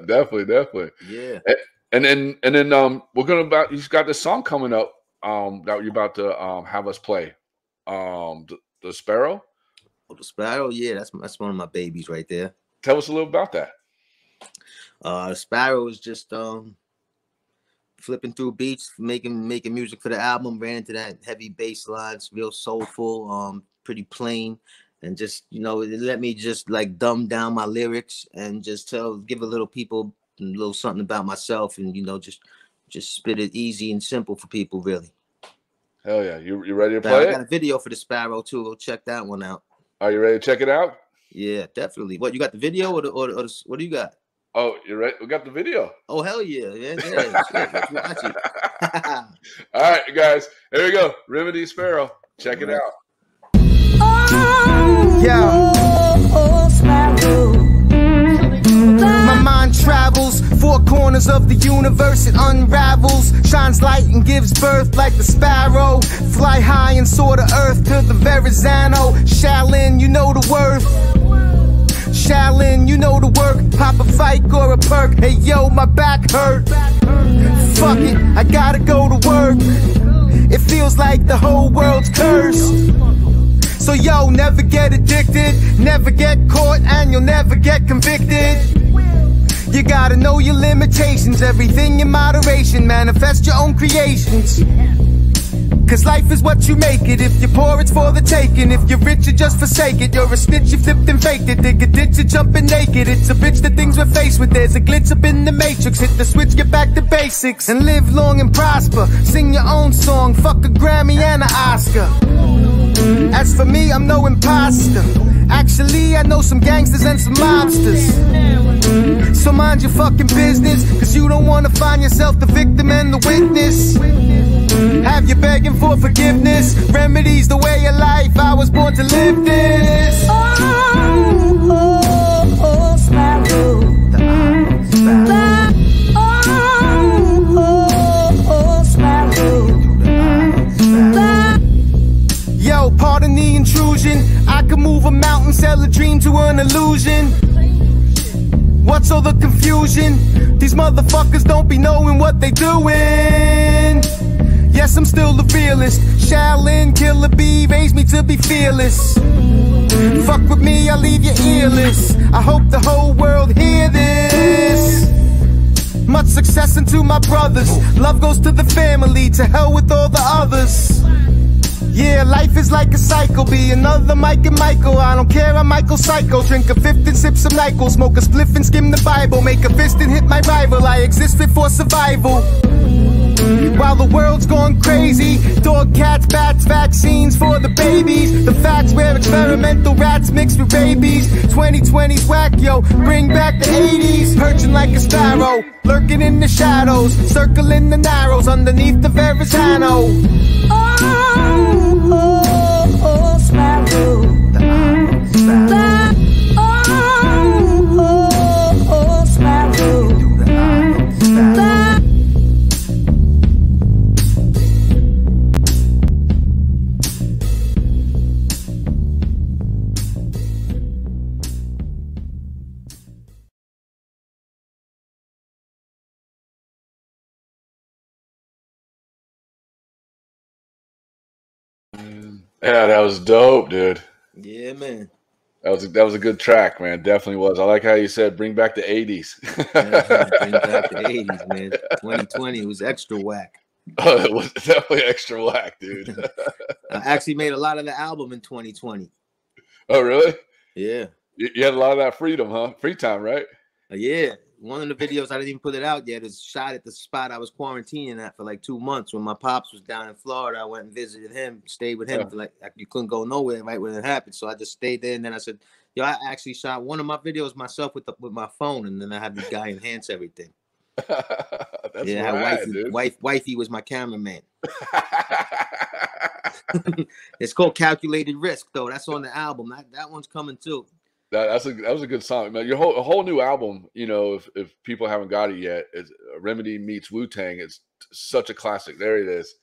Definitely. Yeah. And then we're gonna you've got this song coming up that you're about to have us play. The Sparrow. Oh, the Sparrow, yeah, that's one of my babies right there. Tell us a little about that. Sparrow is just flipping through beats, making music for the album. Ran into that heavy bass lines, real soulful, pretty plain, and just it let me just like dumb down my lyrics and just give a little people a little something about myself, and just spit it easy and simple for people, really. Hell yeah. You ready to play it? I got a video for the Sparrow too. Go check that one out. Are you ready to check it out? Yeah, definitely. What, you got the video or what do you got? Oh, you're right. We got the video. Oh, hell yeah. Yeah. Let's watch it. All right, guys. Here we go. Remedy Sparrow. Check it out. Yeah. My mind travels 4 corners of the universe, it unravels, shines light and gives birth like the sparrow. Fly high and soar to earth to the Verrazano. Shaolin, you know the worth. Shaolin, you know the work. Pop a fight or a perk. Hey yo, my back hurt. Fuck it, I gotta go to work. It feels like the whole world's cursed. So yo, never get addicted, never get caught, and you'll never get convicted. You gotta know your limitations, everything in moderation, manifest your own creations. Cause life is what you make it. If you're poor, it's for the taking. If you're rich, you just forsake it. You're a snitch, you flipped and faked it. Dig a ditch, you're jumping naked. It's a bitch, the things we're faced with. There's a glitch up in the matrix. Hit the switch, get back to basics. And live long and prosper. Sing your own song, fuck a Grammy and an Oscar. As for me, I'm no imposter. Actually, I know some gangsters and some mobsters. So mind your fucking business, cause you don't wanna find yourself the victim and the witness. Have you begging for forgiveness? Remedies the way of life, I was born to live this. Sparrow. Yo, pardon the intrusion. I could move a mountain, sell a dream to an illusion. What's all the confusion? These motherfuckers don't be knowing what they doing. Yes, I'm still the realest. Shaolin, Killer Bee, raised me to be fearless. Fuck with me, I'll leave you earless. I hope the whole world hear this. Much success into my brothers. Love goes to the family, to hell with all the others. Yeah, life is like a cycle, be another Mike and Michael. I don't care, I'm Michael Psycho. Drink a fifth and sip some NyQuil. Smoke a spliff and skim the Bible. Make a fist and hit my rival. I exist fit for survival. While the world's going crazy, dog, cats, bats, vaccines for the babies. The facts where experimental rats mixed with rabies. 2020's whack, yo, bring back the 80s. Perching like a sparrow, lurking in the shadows, circling the narrows underneath the Verrazano. Sparrow. Yeah, that was dope, dude. Yeah, man. That was a good track, man. Definitely was. I like how you said bring back the 80s. Yeah, bring back the 80s, man. 2020 was extra whack. Oh, it was definitely extra whack, dude. I actually made a lot of the album in 2020. Oh, really? Yeah. You had a lot of that freedom, huh? Free time, right? Yeah. One of the videos, I didn't even put it out yet, is shot at the spot I was quarantining at for like 2 months. When my pops was down in Florida, I went and visited him, stayed with him. For like you couldn't go nowhere right when it happened. So I just stayed there. And then I said, yo, I actually shot one of my videos myself with my phone. And then I had the guy enhance everything. That's yeah, right, wifey was my cameraman. It's called Calculated Risk, though. That's on the album. That one's coming too. That was a good song, man. Your whole new album, you know, if people haven't got it yet, is Remedy meets Wu-Tang. It's such a classic. There it is.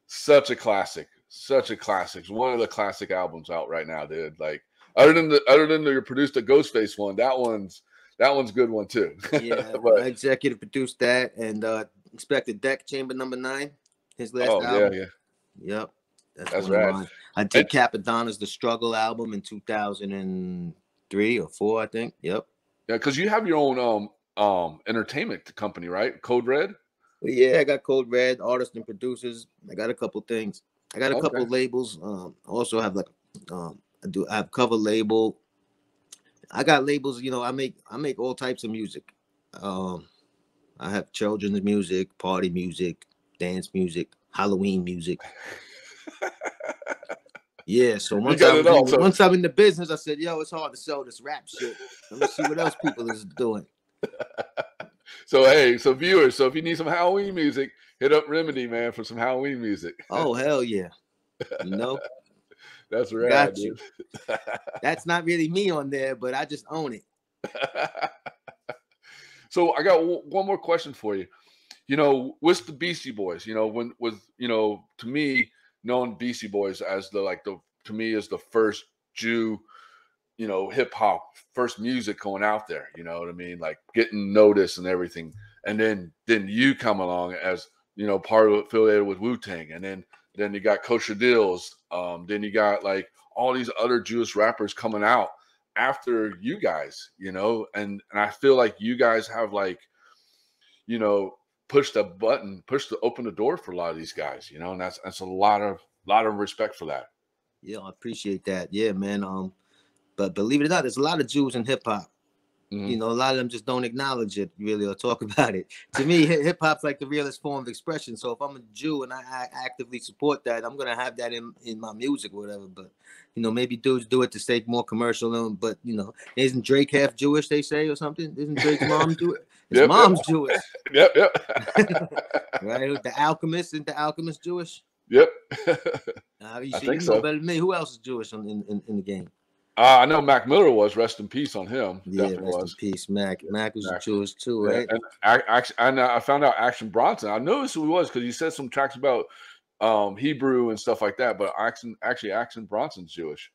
Such a classic. Such a classic. It's one of the classic albums out right now, dude. Like other than you produced the Ghostface one, that one's a good one too. Yeah, but, I executive produced that and Inspector Deck Chamber No. 9, his last album. Yeah. Yep. That's right. I did Capadonna's The Struggle album in 2003 or 4, I think. Yep. Yeah, because you have your own entertainment company, right? Code Red? But yeah, I got Code Red, artists and producers. I got a couple things. I got a couple labels. Also have like I have cover label. I got labels, you know, I make all types of music. I have children's music, party music, dance music, Halloween music. Yeah, so once I'm in the business, I said, yo, it's hard to sell this rap shit. Let me see what else people is doing. So hey, so viewers, so if you need some Halloween music, hit up Remedy, man, for some Halloween music. Oh hell yeah. You know? That's rad, got you. Dude. That's not really me on there, but I just own it. So I got one more question for you. You know, what's the Beastie Boys? You know, when was, you know, to me, knowing Beastie Boys as to me is the first Jew, you know, hip hop, first music going out there. You know what I mean? Like getting noticed and everything. And then you come along as, you know, part of affiliated with Wu-Tang, and then you got Kosher Deals. Then you got like all these other Jewish rappers coming out after you guys, you know, and I feel like you guys have like, you know, open the door for a lot of these guys, you know, and that's a lot of respect for that. Yeah, I appreciate that. Yeah, man. But believe it or not, there's a lot of Jews in hip hop. Mm-hmm. You know, a lot of them just don't acknowledge it really or talk about it. To me, hip hop's like the realest form of expression. So if I'm a Jew and I actively support that, I'm gonna have that in my music or whatever. But you know, maybe dudes do it to stay more commercial. But you know, isn't Drake half Jewish? They say or something. Isn't Drake's mom Jewish? His mom's Jewish. Yep. Right. The Alchemist, isn't the Alchemist Jewish? Yep. You think so. Know better than me. Who else is Jewish in the game? I know Mac Miller was. Rest in peace on him. Yeah, definitely rest in peace, Mac. Mac was Jewish too, right? Yeah. And I found out Action Bronson. I noticed who he was because he said some tracks about Hebrew and stuff like that. But Action Bronson's Jewish.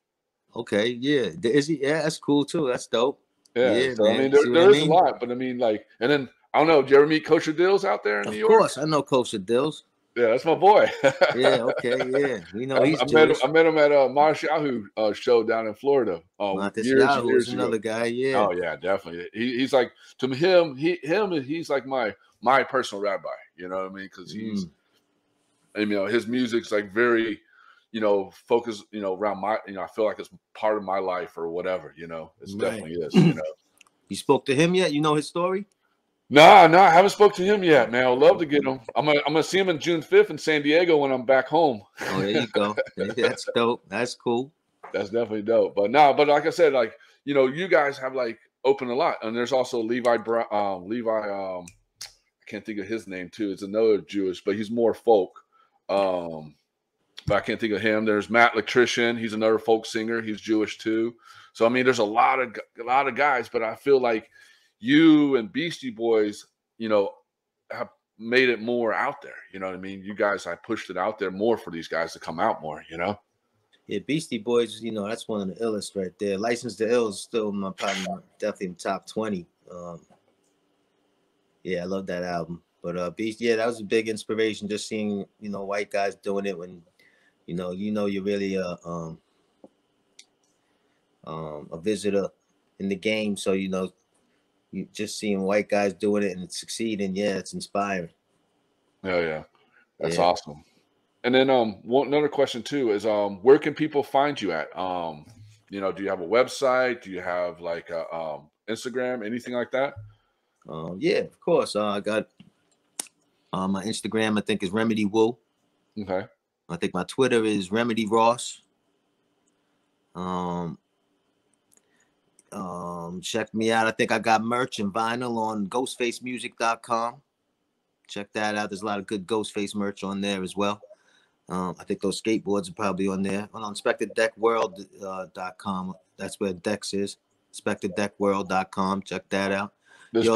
Okay, yeah. Is he? Yeah, that's cool too. That's dope. Yeah, so man. I mean, there is a lot, but I mean, like, and then I don't know. Did you ever meet Kosher Deals out there in New York? Of course, I know Kosher Deals. Yeah, that's my boy. Yeah, okay, yeah. We know he's I met him at Mars Yahoo show down in Florida. Years another guy, yeah. Oh yeah, definitely. He's like, to him, he's like my personal rabbi. You know what I mean? Because he's, you know, his music's like very, you know, focused, you know, around my, you know, I feel like it's part of my life or whatever. You know, it's definitely is. You know. You spoke to him yet? You know his story? No, I haven't spoke to him yet, man. I would love to get him. I'm gonna see him on June 5th in San Diego when I'm back home. Oh, there you go. That's dope. That's cool. That's definitely dope. But like I said, like, you know, you guys have like opened a lot, and there's also Levi. I can't think of his name too. It's another Jewish, but he's more folk. But I can't think of him. There's Matt Electrician. He's another folk singer. He's Jewish too. So I mean, there's a lot of guys, but I feel like you and Beastie Boys, you know, have made it more out there. You know what I mean? You guys, I pushed it out there more for these guys to come out more, you know? Yeah, Beastie Boys, you know, that's one of the illest right there. License to Ill is still definitely in the top 20. Yeah, I love that album. But Beastie, yeah, that was a big inspiration, just seeing, you know, white guys doing it when, you know you're really a visitor in the game. So, you know, you just seeing white guys doing it and succeeding, yeah, it's inspiring. Oh yeah, that's awesome. And then another question too is where can people find you at? You know, do you have a website? Do you have like a Instagram, anything like that? Yeah, of course. I got my Instagram, I think, is Remedy Woo. Okay. I think my Twitter is Remedy Ross. Check me out. I think I got merch and vinyl on ghostfacemusic.com. Check that out. There's a lot of good Ghostface merch on there as well. I think those skateboards are probably on there. On SpectreDeckWorld.com. That's where Dex is. SpectreDeckWorld.com. Check that out. You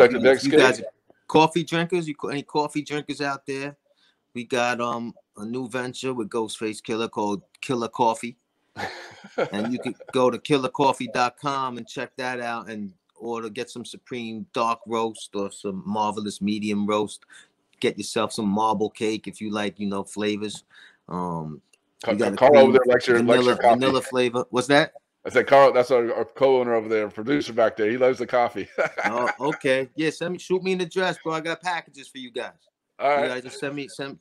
guys are coffee drinkers? Any coffee drinkers out there? We got a new venture with Ghostface Killer called Killer Coffee. And you could go to killercoffee.com and check that out and get some Supreme dark roast or some Marvelous medium roast. Get yourself some marble cake if you like, you know, flavors. Carl over there likes your coffee. Vanilla flavor. What's that? I said, Carl, that's our co-owner over there, producer back there. He loves the coffee. Oh, okay. Yeah, shoot me an address, bro. I got packages for you guys. All right. Yeah, just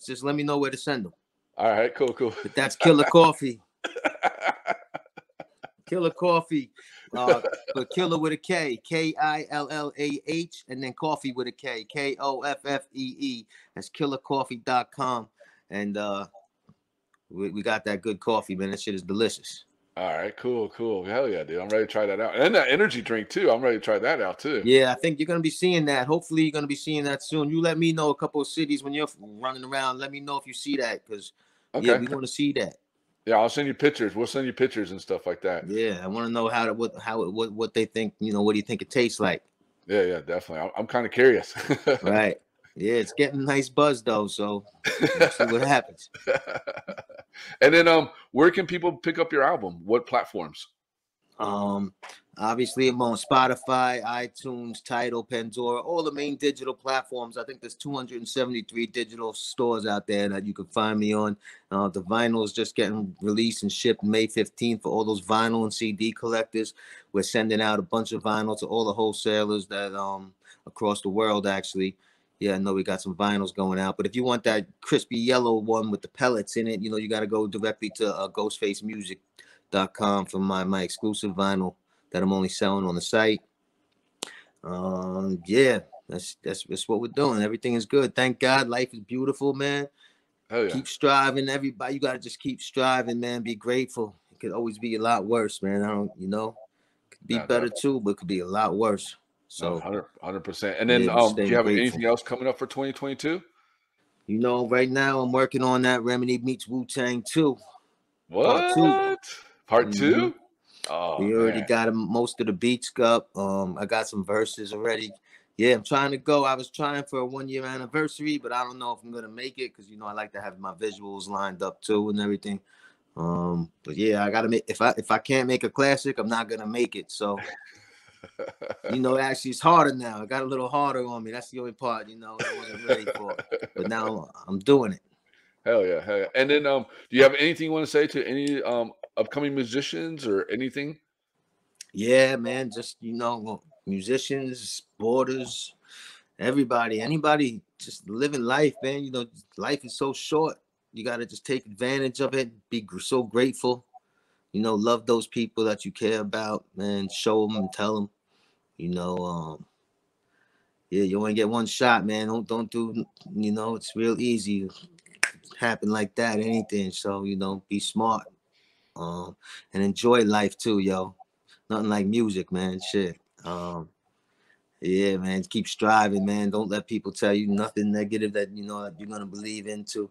just let me know where to send them. All right, cool. But that's Killer Coffee. Killer Coffee. But Killer with a K. KILLAH, and then coffee with a K. KOFFEE. That's killercoffee.com. And we got that good coffee, man. That shit is delicious. All right, cool. Hell yeah, dude. I'm ready to try that out. And that energy drink too. I'm ready to try that out too. Yeah, I think you're gonna be seeing that. Hopefully you're gonna be seeing that soon. You let me know a couple of cities when you're running around. Let me know if you see that, because yeah, we want to see that. Yeah, I'll send you pictures. We'll send you pictures and stuff like that. Yeah, I want to know what they think. You know, what do you think it tastes like? Yeah, definitely. I'm kind of curious. Right. Yeah, it's getting a nice buzz though, so we'll see what happens. And then where can people pick up your album? What platforms? Obviously I'm on Spotify, iTunes, Tidal, Pandora, all the main digital platforms. I think there's 273 digital stores out there that you can find me on. The vinyl is just getting released and shipped May 15th for all those vinyl and CD collectors. We're sending out a bunch of vinyl to all the wholesalers that across the world actually. Yeah, I know we got some vinyls going out, but if you want that crispy yellow one with the pellets in it, you know, you got to go directly to ghostfacemusic.com for my exclusive vinyl that I'm only selling on the site. Yeah, that's what we're doing. Everything is good. Thank God. Life is beautiful, man. Oh, yeah. Keep striving, everybody. You got to just keep striving, man. Be grateful. It could always be a lot worse, man. It could be better too, but it could be a lot worse. So 100%. And then do you have anything else coming up for 2022? You know, right now I'm working on that Remedy meets Wu-Tang 2. What? Part 2? Mm-hmm. Oh, we already got most of the beats up. I got some verses already. Yeah, I'm trying to go. I was trying for a 1-year anniversary, but I don't know if I'm gonna make it because I like to have my visuals lined up too and everything. But yeah, I gotta make if I can't make a classic, I'm not gonna make it. So actually it's harder now. It got a little harder on me. That's the only part, I wasn't ready for. But now I'm doing it. Hell yeah. And then do you have anything you want to say to any upcoming musicians or anything? Yeah, man, just musicians, sporters, anybody just living life, man. Life is so short. You got to just take advantage of it. Be so grateful. Love those people that you care about, man. Show them and tell them. Yeah, you only get one shot, man. Don't do. It's real easy. Happen like that, anything. So be smart, and enjoy life too, yo. Nothing like music, man. Shit. Yeah, man. Keep striving, man. Don't let people tell you nothing negative that that you're gonna believe into.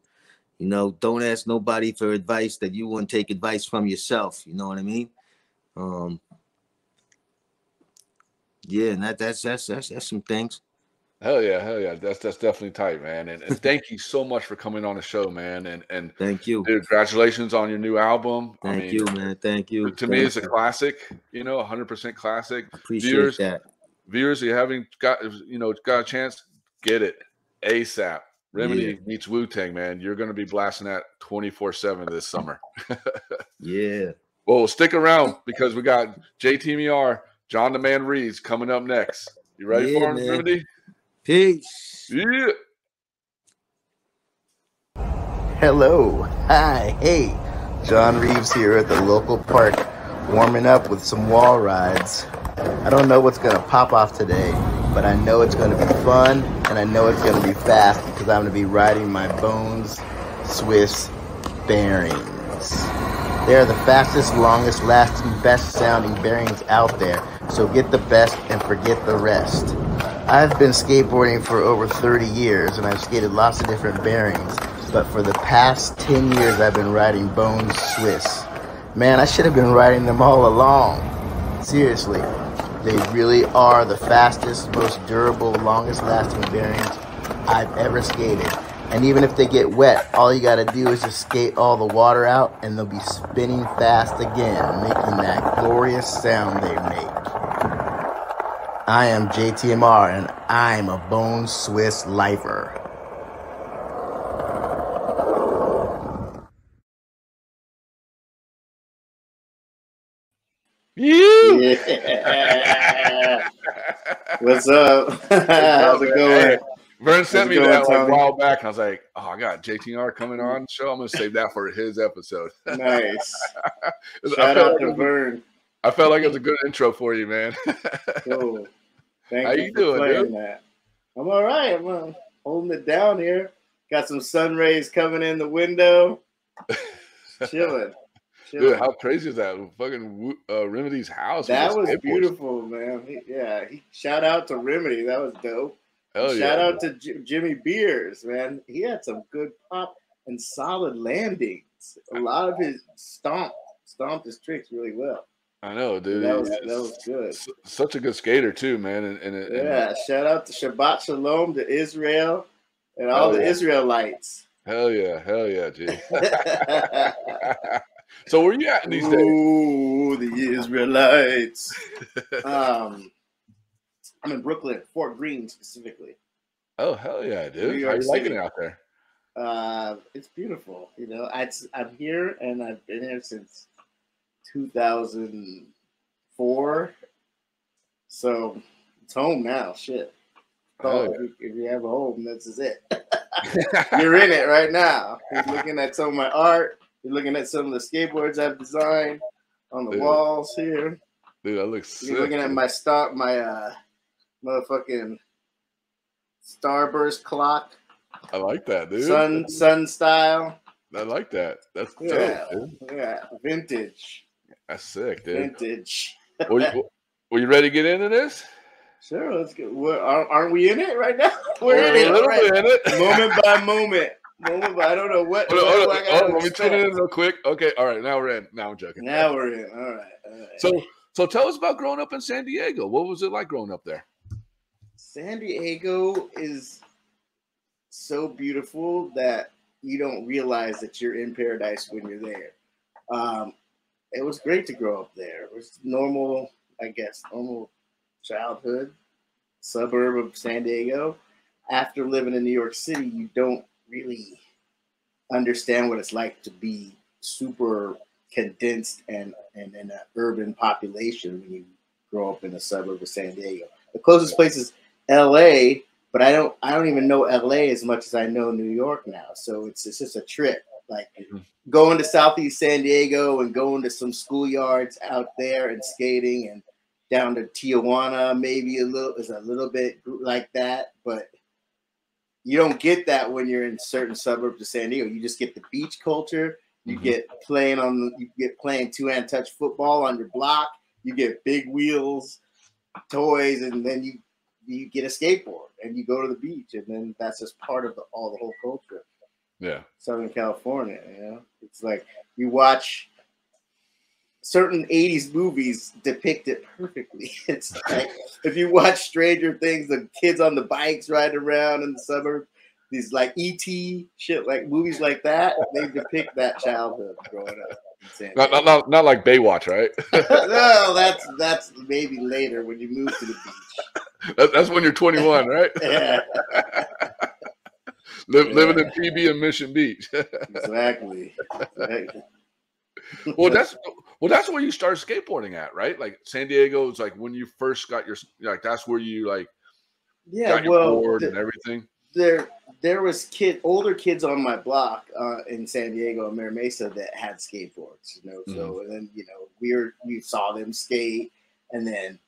Don't ask nobody for advice that you wouldn't take advice from yourself. You know what I mean? Yeah, and that's some things. Hell yeah. That's definitely tight, man. And thank you so much for coming on the show, man. And thank you. Dude, congratulations on your new album. Thank you, man. Thank you. To me, it's a classic. 100% classic. I appreciate that. Viewers, you haven't got a chance, get it ASAP. Remedy meets Wu-Tang, man. You're going to be blasting that 24/7 this summer. Yeah. Well, stick around because we got JTMR, John the Man Reeves, coming up next. You ready for him, Remedy? Peace. Yeah. Hello. Hi. Hey. John Reeves here at the local park, warming up with some wall rides. I don't know what's going to pop off today, but I know it's going to be fun, and I know it's going to be fast because I'm going to be riding my Bones Swiss bearings. They are the fastest, longest lasting, best sounding bearings out there, so get the best and forget the rest. I've been skateboarding for over 30 years, and I've skated lots of different bearings, but for the past 10 years I've been riding Bones Swiss. Man, I should have been riding them all along. Seriously. They really are the fastest, most durable, longest lasting bearings I've ever skated. And even if they get wet, all you gotta do is just skate all the water out and they'll be spinning fast again, making that glorious sound they make. I am JTMR and I'm a Bone Swiss lifer. Yeah. What's up? How's it going? Vern sent me going, that like a Tommy? while back, and I was like, "Oh, I got JTMR coming on the show. I'm gonna save that for his episode." Nice. I Shout felt out like to Vern. I felt like it was a good intro for you, man. Cool. Thank How you you for doing, playing dude? that. I'm all right. I'm holding it down here. Got some sun rays coming in the window. Chilling. Dude, how crazy is that? Fucking Remedy's house. That with was a skateboard. beautiful, man. Shout out to Remedy. That was dope. Hell Shout yeah, out to Jimmy Beers, man. He had some good pop and solid landings. A lot of his stomped his tricks really well. I know, dude. That was good. Such a good skater too, man. And shout out to Shabbat Shalom to Israel and all the Israelites. Hell yeah, G. So where you at these days? Ooh, the Israelites. I'm in Brooklyn, Fort Greene specifically. Oh hell yeah, dude! New How York you liking City. it out there? It's beautiful. You know, I'm here and I've been here since 2004. So it's home now. Shit. Oh, if you have a home, this is it. You're in it right now. You're looking at some of my art. You're looking at some of the skateboards I've designed on the walls here. Dude, that looks sick. You're looking at my motherfucking Starburst clock. I like that, dude. Sun style. I like that. That's dope, dude. Yeah, vintage. That's sick, dude. Vintage. Were you ready to get into this? Sure, let's get. Aren't we in it right now? We're in it. A little bit in it. Moment by moment. I don't know what. Let me tune in real quick. Okay, all right. Now we're in. Now I'm joking. Now we're in. All right. So tell us about growing up in San Diego. What was it like growing up there? San Diego is so beautiful that you don't realize that you're in paradise when you're there. It was great to grow up there. It was normal childhood, suburb of San Diego. After living in New York City, you don't really understand what it's like to be super condensed and in an urban population when you grow up in a suburb of San Diego. The closest place is LA, but I don't even know LA as much as I know New York now. So it's just a trip. Like going to Southeast San Diego and going to some schoolyards out there and skating, and down to Tijuana, maybe a little bit like that, but you don't get that when you're in certain suburbs of San Diego. You just get the beach culture. You get playing two-hand touch football on your block. You get big wheels, toys, and then you get a skateboard and you go to the beach, and then that's just part of the whole culture. Yeah, Southern California. You know, it's like you watch certain 80s movies depict it perfectly. It's like if you watch Stranger Things, the kids on the bikes riding around in the suburbs, these like E.T. shit, like movies like that, they depict that childhood growing up in San Diego. Not like Baywatch, right? No, that's maybe later when you move to the beach. That's when you're 21, right? Yeah. Living in PB and Mission Beach. Exactly. Well, that's where you started skateboarding at, right? Like San Diego is like when you first got your that's where you got your board and everything. There was older kids on my block in San Diego and Mira Mesa that had skateboards, you know. So and then we saw them skate, and then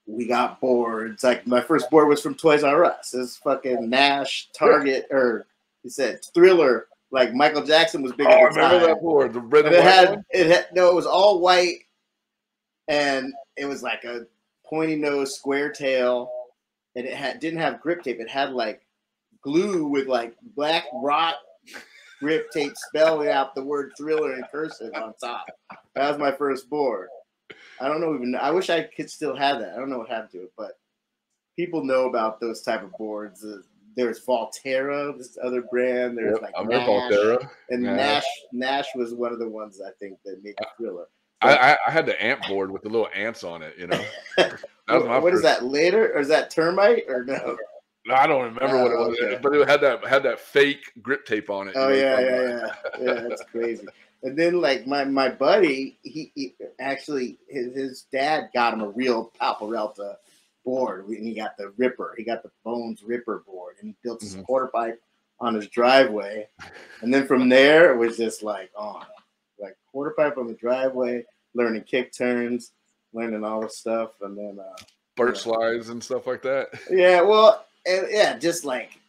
we got boards. Like my first board was from Toys R Us. It's fucking Nash, Target, or he said Thriller. Like Michael Jackson was big at the time. I remember that board, the red and white it was all white, and it was like a pointy nose, square tail, and it didn't have grip tape. It had like glue with like black rock grip tape spelling out the word Thriller in cursive on top. That was my first board. I don't know even. I wish I could still have that. I don't know what happened to it, but people know about those type of boards. There's Volterra, this other brand. There's like Nash, Volterra. And Nash was one of the ones I think that made the Thriller. I had the ant board with the little ants on it. You know, what is that later, or is that termite or no? I don't remember what it was, okay. But it had that fake grip tape on it. Oh yeah, that's crazy. And then like my buddy, he actually his dad got him a real Palparelta board. And he got the Ripper. He got the Bones Ripper board, and he built his quarter pipe on his driveway. And then from there, it was just like quarter pipe on the driveway, learning kick turns, learning all the stuff, and then birch slides and stuff like that. Yeah, well, just like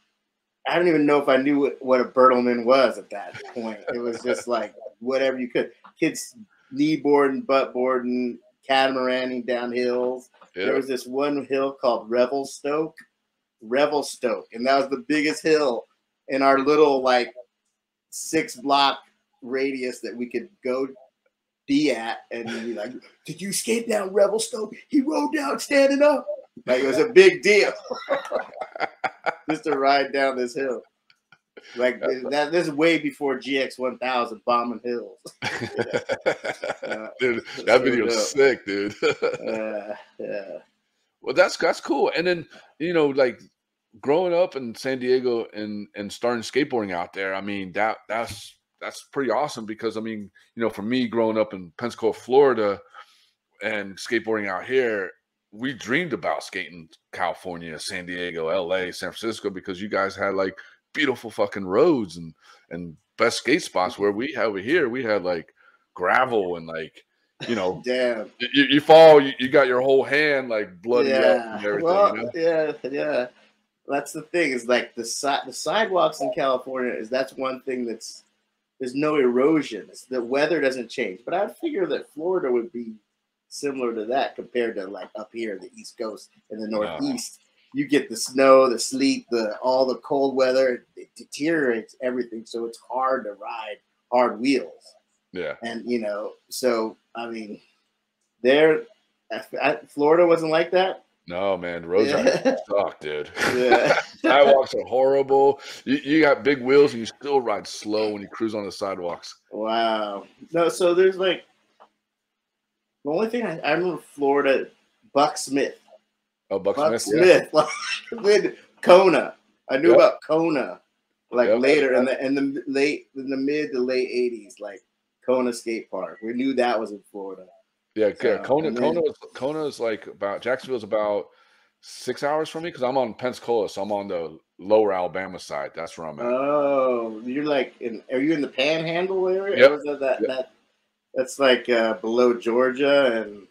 I don't even know if I knew what a Bertleman was at that point. It was just like whatever you could. Kids knee boarding, butt boarding, catamaraning down hills. Yep. There was this one hill called Revelstoke, and that was the biggest hill in our little 6-block radius that we could go be at, and be like, "Did you skate down Revelstoke? He rode down standing up." Like it was a big deal just to ride down this hill. Like that. This is way before GX 1000 bombing hills. Dude, that video was sick, dude. Yeah. Well, that's cool. And then like growing up in San Diego and starting skateboarding out there. I mean that's pretty awesome because I mean for me growing up in Pensacola, Florida, and skateboarding out here, we dreamed about skating California, San Diego, LA, San Francisco because you guys had like beautiful fucking roads and best skate spots. Where we over here, we had like gravel and like damn, you fall, you got your whole hand like bloody up and everything. Well, yeah. That's the thing is like the sidewalks in California that's one thing there's no erosion. The weather doesn't change, but I figure that Florida would be similar to that compared to like up here, the East Coast and the Northeast. You get the snow, the sleet, all the cold weather. It deteriorates everything, so it's hard to ride hard wheels. Yeah, and so I mean, Florida wasn't like that. No, man, the roads suck, dude. Yeah, sidewalks are horrible. You got big wheels and you still ride slow when you cruise on the sidewalks. Wow. No, so there's like the only thing I remember Florida, Buck Smith. Oh, Buck Smith, like with Kona. I knew about Kona, later in the mid to late '80s, like Kona Skate Park. We knew that was in Florida. Yeah, so, Kona is like Jacksonville's about 6 hours from me because I'm on Pensacola, so I'm on the lower Alabama side. That's where I'm at. Oh, you're like are you in the Panhandle area? Yep. Or is that's like below Georgia and.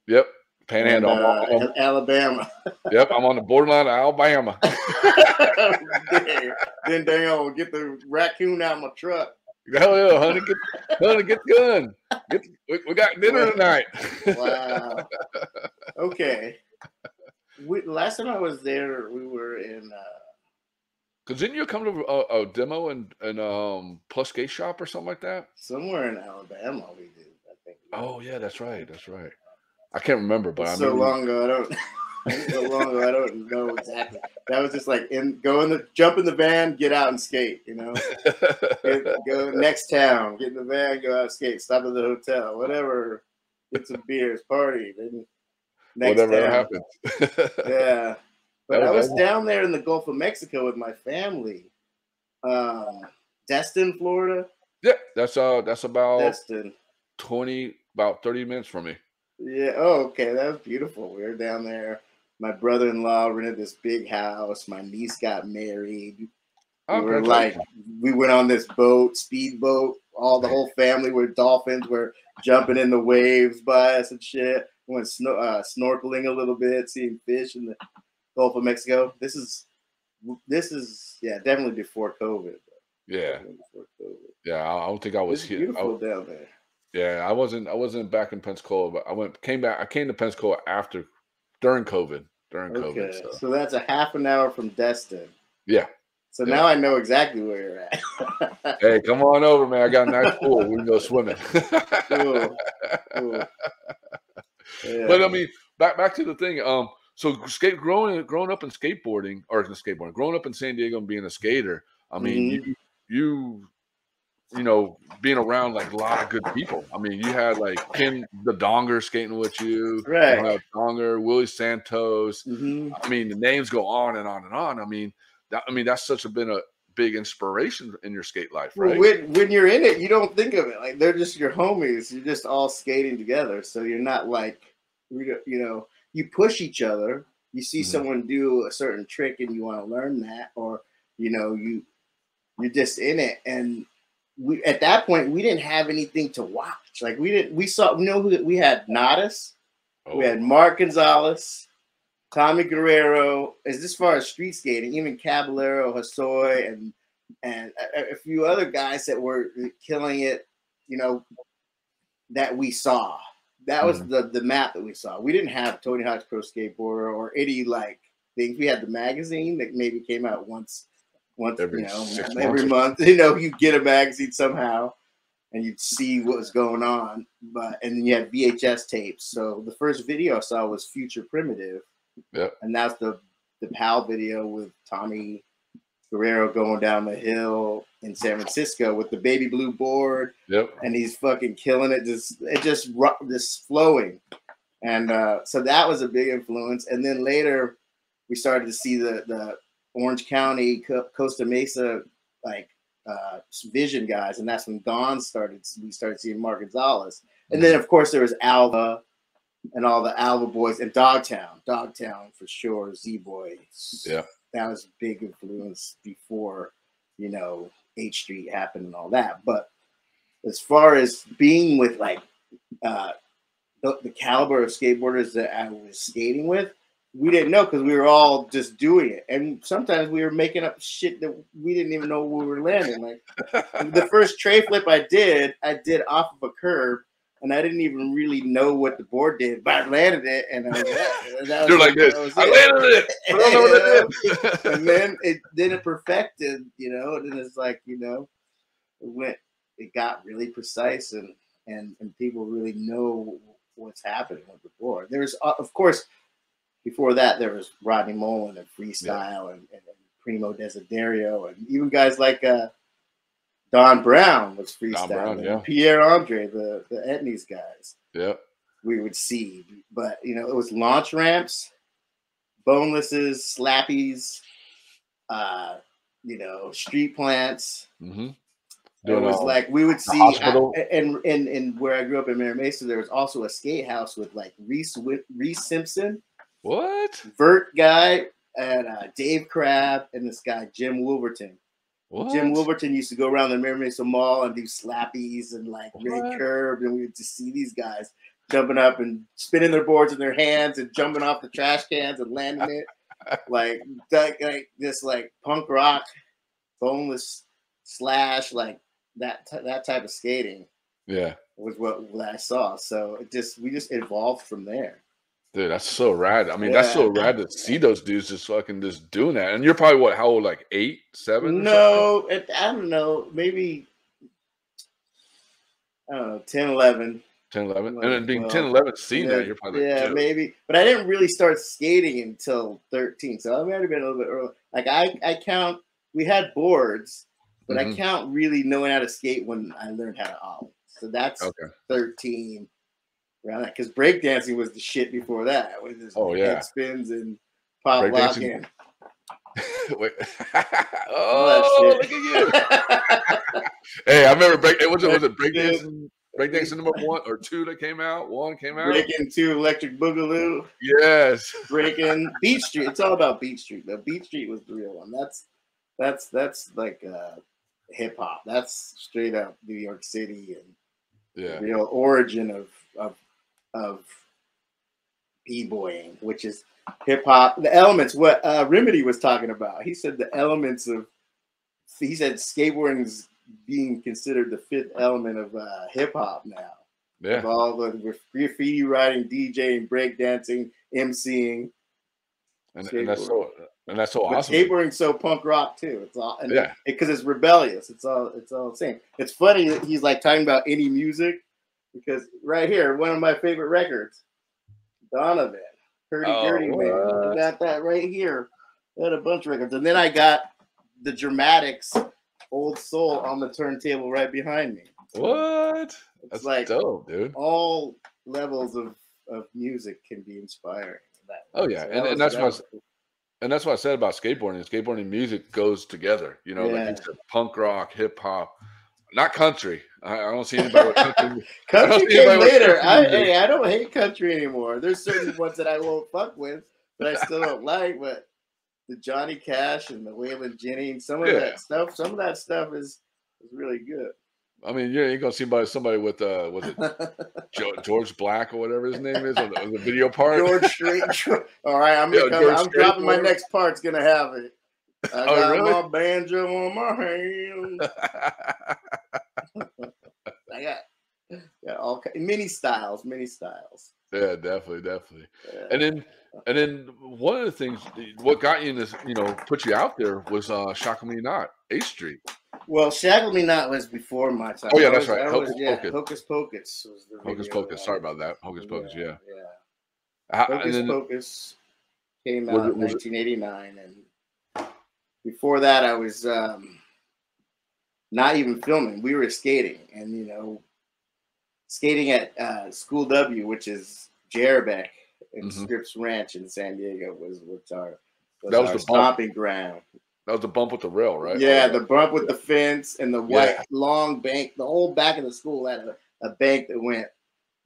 Yep. Panhandle, and, Alabama. Yep, I'm on the borderline of Alabama. Then damn, get the raccoon out of my truck. Hell yeah, honey, get gun. We got dinner tonight. Wow. Okay. Last time I was there, we were in. Cause didn't you come to a demo in Plus Skate Shop or something like that? Somewhere in Alabama, we did. I think. Oh yeah, that's right. I can't remember, but so long ago, I don't know exactly. That was just like jump in the van, get out and skate. Go next town, get in the van, go out and skate. Stop at the hotel, whatever. Get some beers, party. Then next whatever town. happens. Yeah, but I was down there in the Gulf of Mexico with my family. Destin, Florida. Yeah, that's about Destin. 30 minutes from me. Yeah. Oh, okay. That was beautiful. We were down there. My brother-in-law rented this big house. My niece got married. We went on this speedboat. The whole family were dolphins. Were jumping in the waves by us and shit. We went snorkeling a little bit, seeing fish in the Gulf of Mexico. This is definitely before COVID. Yeah. Before COVID. Yeah, I don't think I was here. Beautiful down there. Yeah, I wasn't back in Pensacola, but I came to Pensacola during COVID. Okay. So that's a half an hour from Destin. Yeah. So now I know exactly where you're at. Hey, come on over, man. I got a nice pool. We can go swimming. Cool. Yeah. But I mean, back to the thing. So growing up in skateboarding, growing up in San Diego and being a skater. I mean, you being around like a lot of good people. I mean, you had like Ken the Donger skating with you, right? Donger, Willie Santos. Mm-hmm. I mean, the names go on and on and on. I mean, that's been a big inspiration in your skate life, right? When you're in it, you don't think of it like they're just your homies. You're just all skating together, so you're not like, you push each other, You see someone do a certain trick and you want to learn that, or you know, you're just in it. And we at that point we didn't have anything to watch. Like we had Nadas, we had Mark Gonzalez, Tommy Guerrero. As far as street skating, even Caballero, Hosoi, and a few other guys that were killing it, you know, that we saw. That was the map that we saw. We didn't have Tony Hawk's Pro Skateboarder or any like things. We had the magazine that maybe came out once every month. You know, you get a magazine somehow and you'd see what was going on. And then you had VHS tapes. So the first video I saw was Future Primitive. Yep. And that's the PAL video with Tommy Guerrero going down the hill in San Francisco with the baby blue board. Yep. And he's fucking killing it. Just flowing. And so that was a big influence. And then later we started to see the Orange County, Costa Mesa, like Vision guys. And that's when we started seeing Mark Gonzalez. And then of course there was Alva and all the Alva boys and Dogtown for sure, Z-Boys. Yeah. That was a big influence before, you know, H Street happened and all that. But as far as being with like the caliber of skateboarders that I was skating with, we didn't know because we were all just doing it. And sometimes we were making up shit that we didn't even know we were landing. Like the first tray flip I did off of a curb. And I didn't even really know what the board did, but I landed it, and I was You're like this. I landed it. I don't know what it is. And then it perfected, you know. And then it's like, you know, it got really precise, and people really know what's happening with the board. There's, of course, before that there was Rodney Mullen and Freestyle and Primo Desiderio, and even guys like Don Brown was freestyling. Pierre Andre, the Etnies guys. Yeah, we would see, but you know, it was launch ramps, bonelesses, slappies, you know, street plants. It was like we would see, and where I grew up in Mira Mesa, there was also a skate house with like Reese Simpson, Vert guy, and Dave Crabb, and this guy Jim Wolverton. What? Jim Wolverton used to go around the Mira Mesa Mall and do slappies and like red curb, and we would just see these guys jumping up and spinning their boards in their hands and jumping off the trash cans and landing it like this like punk rock, boneless slash, like that type of skating. Yeah, was what I saw. So we just evolved from there. Dude, that's so rad. I mean, that's so rad to see those dudes just fucking just doing that. And you're probably what? How old? Like 8, 7? No, I don't know. Maybe I don't know, 10, 11. 10, 11. And then being 10, 11, seeing that, you're probably like, maybe. But I didn't really start skating until 13. So I might have been a little bit early. Like I count. We had boards, but I count really knowing how to skate when I learned how to ollie. So that's 13. Around that, because breakdancing was the shit before that. With this head spins and pop locking. Look at you! Hey, I remember was it breakdancing? Breakdancing number 1 or 2 that came out. 1 came out. Breaking 2, Electric Boogaloo. Yes. Breaking Beat Street. It's all about Beat Street. The Beat Street was the real one. That's like hip hop. That's straight up New York City and the real origin of b-boying, which is hip hop. The elements, what Remedy was talking about. He said the elements of, he said skateboarding is being considered the 5th element of hip hop now. Yeah. Of all the graffiti writing, DJing, breakdancing, MCing. And that's so awesome. Skateboarding's so punk rock too. It's all because it's rebellious. It's all the same. It's funny that he's like talking about any music. Because right here, one of my favorite records, Donovan, Hurdy-Gurdy Man. I got that right here. I had a bunch of records. And then I got the Dramatics Old Soul on the turntable right behind me. What? It's like dope, dude. All levels of music can be inspiring. And that's what I said about skateboarding. Skateboarding and music goes together. You know, like you said, punk rock, hip hop. Not country. I don't see anybody with country. Country came later. I don't hate country anymore. There's certain ones that I won't fuck with, that I still don't like. But the Johnny Cash and the Waylon Jennings, some of that stuff is really good. I mean, you ain't gonna see somebody with was it George Black or whatever his name is on the video part. George Strait. All right, I'm dropping my next part's gonna have it. I got my banjo on my hand. I got all many styles. Yeah, definitely. Yeah. And then one of the things, what got you in this, put you out there was Shackle Me Not, 8th Street. Well, Shackle Me Not was before my time. Oh yeah, that's right. Hocus Pocus was the Hocus Pocus. Sorry about that. Hocus Pocus. Yeah. Hocus Pocus came out in 1989, and before that, I was not even filming. We were skating, and skating at School W, which is Jerbeck and Scripps Ranch in San Diego, was our stomping ground. That was the bump with the rail, right? Yeah, the bump with the fence and the white long bank. The whole back of the school had a bank that went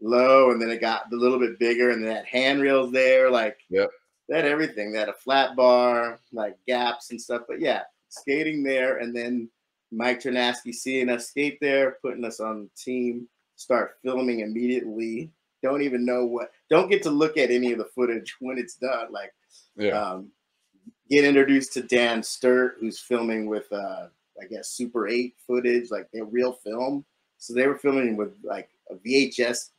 low, and then it got a little bit bigger, and they had handrails there. Like, they had everything. They had a flat bar, like gaps and stuff. But yeah, skating there, and then Mike Ternasky seeing us skate there, putting us on the team, start filming immediately. Don't even know don't get to look at any of the footage when it's done. Like, get introduced to Dan Sturt, who's filming with, I guess, Super 8 footage, like their real film. So they were filming with like a VHS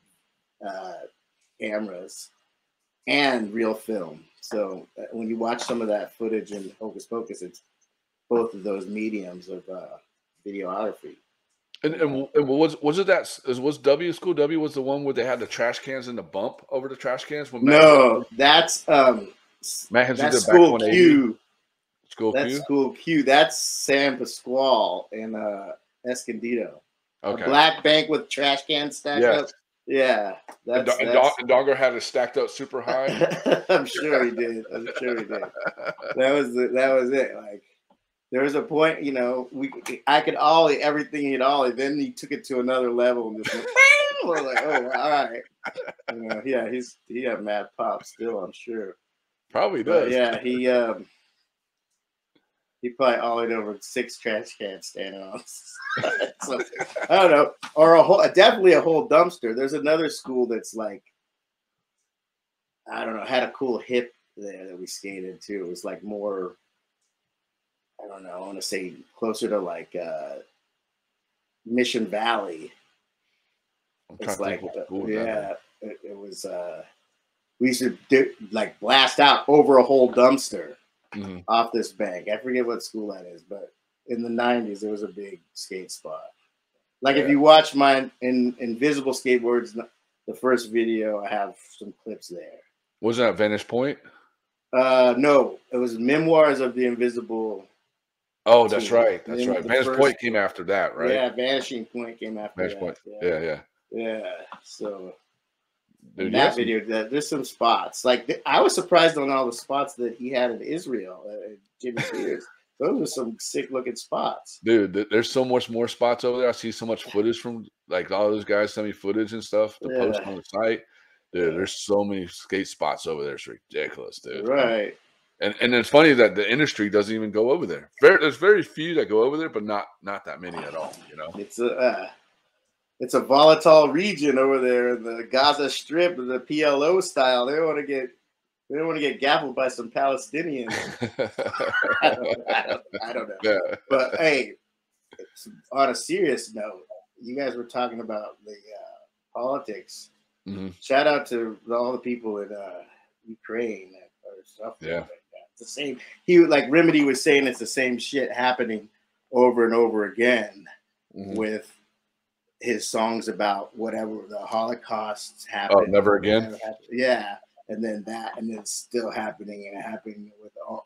cameras and real film. So when you watch some of that footage in Hocus Pocus, it's both of those mediums of videography. And was it that was School W was the one where they had the trash cans and the bump over the trash cans? No, that's School Q. School Q. That's San Pasquale in Escondido. Okay. A black bank with trash cans stacked up. Yeah. And Dogger had it stacked up super high. I'm sure he did. That was it. Like, there was a point, I could ollie everything he'd ollie. Then he took it to another level and just was like, oh, all right. He had mad pop still, I'm sure. Probably does. But yeah, he probably ollied over 6 trash cans standing on. So, I don't know, or definitely a whole dumpster. There's another school that's like, I don't know, had a cool hip there that we skated too. It was like more, I don't know, I want to say closer to like Mission Valley. It's like, it was. We used to like blast out over a whole dumpster off this bank. I forget what school that is, but in the 90s, there was a big skate spot. Like if you watch my Invisible Skateboards, the first video, I have some clips there. Was that Vanish Point? No, it was Memoirs of the Invisible. Oh, that's right. That's right. Vanish Point came after that, right? Yeah, Vanishing Point came after Vanish Point. Yeah. So dude, that video, there's some spots. Like I was surprised on all the spots that he had in Israel. Jimmy Spears. Those are some sick looking spots. Dude, there's so much more spots over there. I see so much footage from like all those guys send me footage and stuff to post on the site. Dude, there's so many skate spots over there. It's ridiculous, dude. Right. And it's funny that the industry doesn't even go over there. There's very few that go over there, but not that many at all. It's a volatile region over there in the Gaza Strip, the PLO style. They don't want to get gaffled by some Palestinians. I don't know. Yeah. But hey, on a serious note, you guys were talking about the politics. Mm-hmm. Shout out to all the people in Ukraine or stuff. Yeah. Like that. It's the same. Remedy was saying it's the same shit happening over and over again with his songs about whatever the Holocaust happened. Oh, never again. Yeah. And then that, and then it's still happening and happening with all,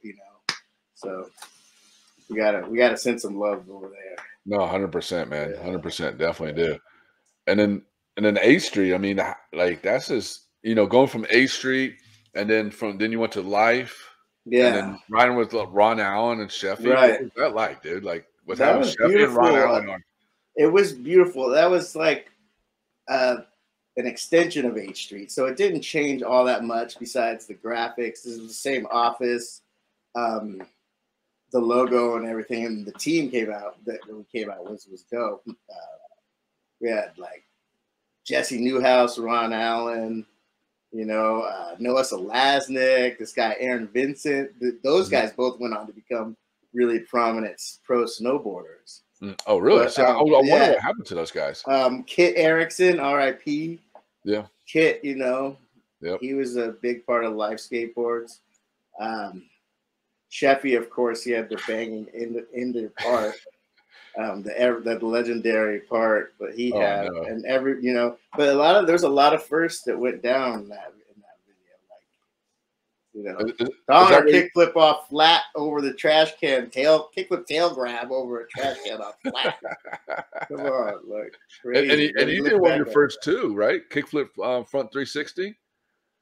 So we gotta send some love over there. No, 100%, man, 100%, definitely do. And then 8th Street. I mean, like that's just going from 8th Street, and then you went to Life. Yeah. And then riding with Ron Allen and Sheffy. Right. What was that like, dude? Like with having Sheffy and Ron Allen on. It was beautiful. That was like, it an extension of H Street. So it didn't change all that much besides the graphics. This was the same office, the logo and everything. And the team came out that we came out was dope. We had like Jesse Newhouse, Ron Allen, you know, Noah Selaznick, this guy Aaron Vincent. Those guys both went on to become really prominent pro snowboarders. Oh, really? But, So I wonder what happened to those guys. Kit Erickson, R.I.P. Yeah. Kit, you know, yep. He was a big part of Life Skateboards. Sheffy, of course, he had the banging in the part, the legendary part, but he had, and every, you know, but there's a lot of firsts that went down in that video, like, you know, Donner kickflip off flat over the trash can, kickflip tail grab over a trash can off flat. Come on, like crazy. And you did one of your first two, right? Kickflip front 360.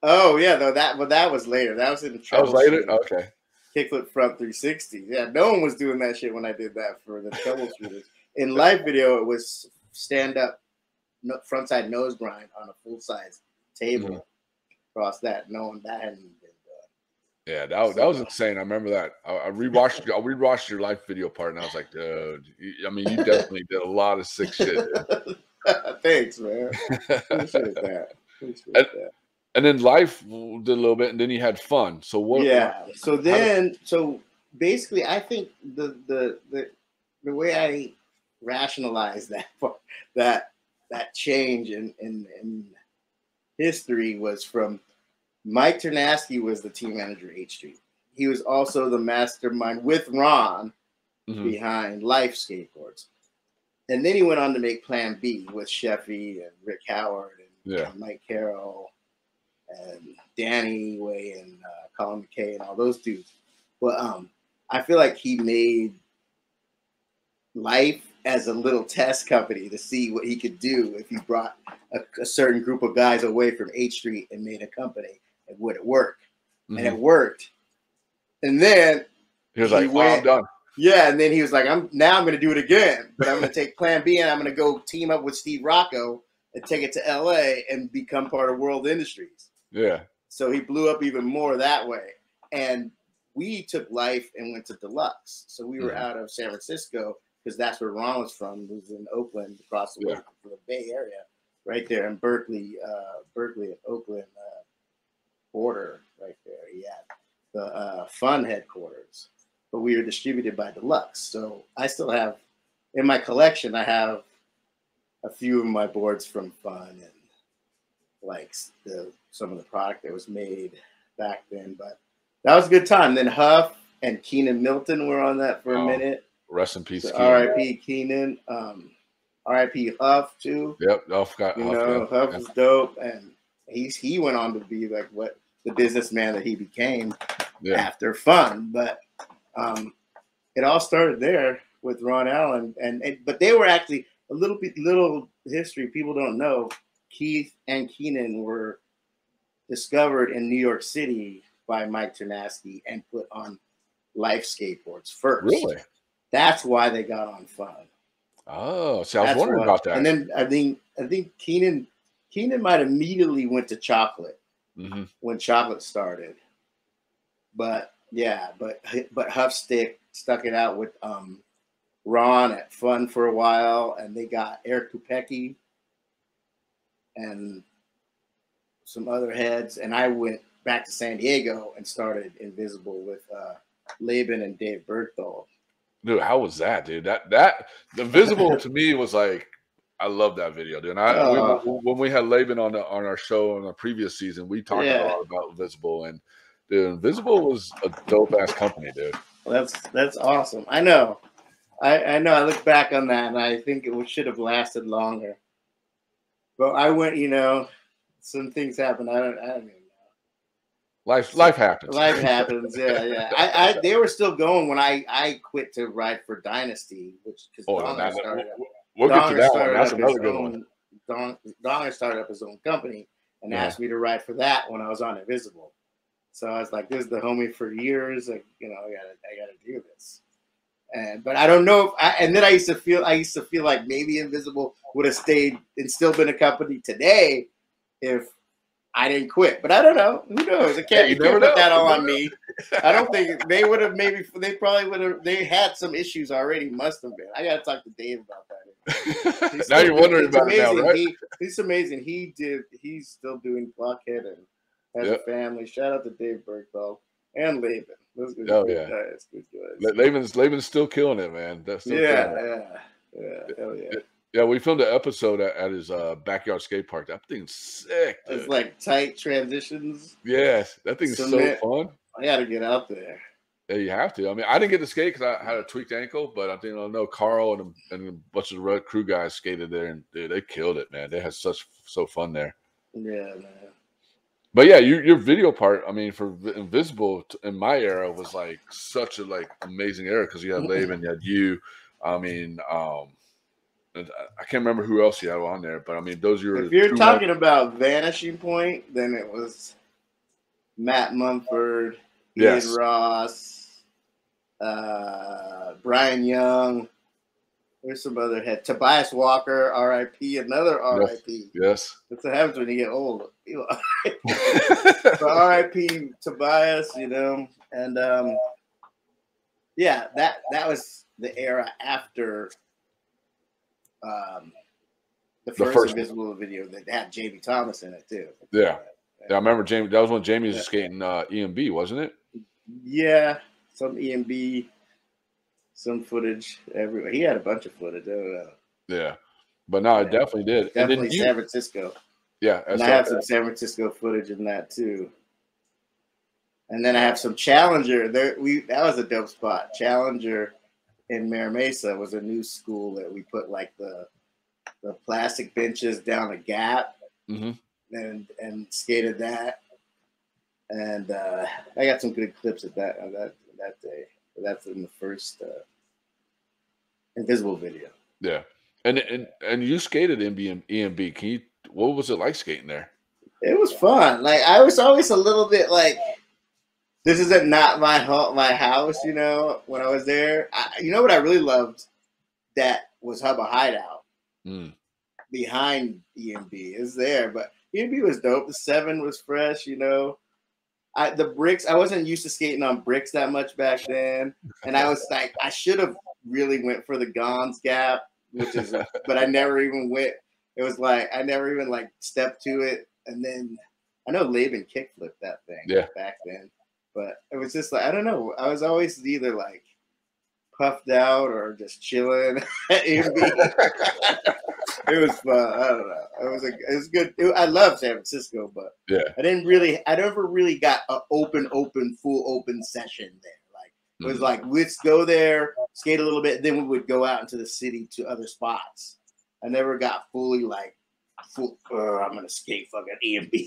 Oh yeah, though that was later. That was in. That was later. Okay. Kickflip front 360. Yeah, no one was doing that shit when I did that for the troubleshooters. In live video, it was stand up, frontside nose grind on a full size table across that. No one that hadn't been done. Yeah, that was insane. I remember that. I rewatched your live video part, and I was like, dude, I mean, you definitely did a lot of sick shit. Thanks, man. Appreciate that. Appreciate that. And then life did a little bit, and then you had fun. So what? Yeah. So basically, I think the way I rationalize that change in history was from Mike Ternasky was the team manager at H Street. He was also the mastermind with Ron behind Life Skateboards, and then he went on to make Plan B with Sheffy and Rick Howard and Mike Carroll. And Danny Way and Colin McKay and all those dudes. But I feel like he made Life as a little test company to see what he could do if he brought a certain group of guys away from H Street and made a company. And would it work? And it worked. And then he was like, I'm done. Yeah, and then he was like, I'm going to do it again. But I'm going to take Plan B and I'm going to go team up with Steve Rocco and take it to LA and become part of World Industries. Yeah. So he blew up even more that way. And we took Life and went to Deluxe. So we were out of San Francisco because that's where Ron was from. He was in Oakland, across the way from the Bay Area, right there in Berkeley and Oakland border right there. He had the Fun headquarters. But we were distributed by Deluxe. So I still have, in my collection, I have a few of my boards from Fun and like some of the product that was made back then. But that was a good time. Then Huff and Keenan Milton were on that for a minute. Rest in peace, so R.I.P. Keenan. R.I.P. Huff too. Yep, Huff was dope, and he went on to be like what the businessman that he became after Fun. But it all started there with Ron Allen, but they were actually a little history people don't know. Keith and Keenan were discovered in New York City by Mike Ternasky and put on Life Skateboards first. Really? That's why they got on Fun. Oh, so I was wondering about that. And then I think Keenan might immediately went to Chocolate when Chocolate started. But Huff stuck it out with Ron at Fun for a while, and they got Eric Kupecki and some other heads, and I went back to San Diego and started Invisible with Laban and Dave Berthold. Dude, how was that, dude? That Invisible to me was like, I love that video, dude. And when we had Laban on our show on the previous season, we talked a lot about Invisible, and dude, Invisible was a dope ass company, dude. Well, that's awesome. I know. I know. I look back on that, and I think it should have lasted longer. But I went, some things happen. I don't even know. Life happens. Life happens. Yeah. They were still going when I quit to ride for Dynasty, which we'll get to that one. That's another good one. Donner started up his own company and asked me to ride for that when I was on Invisible. So I was like, "This is the homie for years. Like, I gotta do this." But I don't know and then I used to feel like maybe Invisible would have stayed and still been a company today if I didn't quit. But I don't know. Who knows? It can't, Hey, you can't put that all on me. I don't think they would have they probably would have, they had some issues already, must have been. I got to talk to Dave about that. Now you're wondering about it now, right? He's amazing. He's still doing Blockhead and has a family. Shout out to Dave Bergdahl and Laban. Those good guys. Good guys. Laban's still killing it, man. That's still hell yeah. Yeah, we filmed an episode at his backyard skate park. That thing's sick, dude. It's like tight transitions. Yes, that thing's so fun. I got to get out there. Yeah, you have to. I mean, I didn't get to skate because I had a tweaked ankle, but I think I know Carl and a bunch of the Red Crew guys skated there, and dude, they killed it, man. They had so fun there. Yeah, man. But yeah, your video part, I mean, for Invisible in my era was like such a amazing era because you had Laban, you had you. I mean, I can't remember who else you had on there, but I mean, those are if you're talking about Vanishing Point, then it was Matt Mumford, Ian Ross, Brian Young. There's some other head. Tobias Walker, R.I.P. Another R.I.P. Yes. That's what happens when you get old. So R.I.P. Tobias, you know, and yeah, that was the era after the first Invisible video that had Jamie Thomas in it too. Yeah. I remember Jamie. That was when Jamie was skating EMB, wasn't it? Yeah, some EMB. Some footage everywhere. He had a bunch of footage. I don't know. Yeah, but no, it definitely did. Definitely San Francisco. Yeah, and I have some San Francisco footage in that too. And then I have some Challenger. That was a dope spot. Challenger in Mira Mesa was a new school that we put like the plastic benches down a gap and skated that. And I got some good clips at that day. That's in the first Invisible video. Yeah, and you skated EMB. What was it like skating there? It was fun. Like I was always a little bit like, this isn't not my house. You know, when I was there, you know what I really loved that was Hubba Hideout behind EMB. Is there, but EMB was dope. The 7 was fresh. You know. The bricks, I wasn't used to skating on bricks that much back then. And I was like, I should have really went for the Gons gap, but I never even went. It was like, I never even like stepped to it. And then I know Laban kickflipped that thing back then, but it was just like, I don't know. I was always either like puffed out or just chilling. It was fun. I don't know. It was good. I love San Francisco, but I never really got an full open session there. Like it was like, let's go there, skate a little bit, then we would go out into the city to other spots. I never got fully like, I'm gonna skate fucking EMB.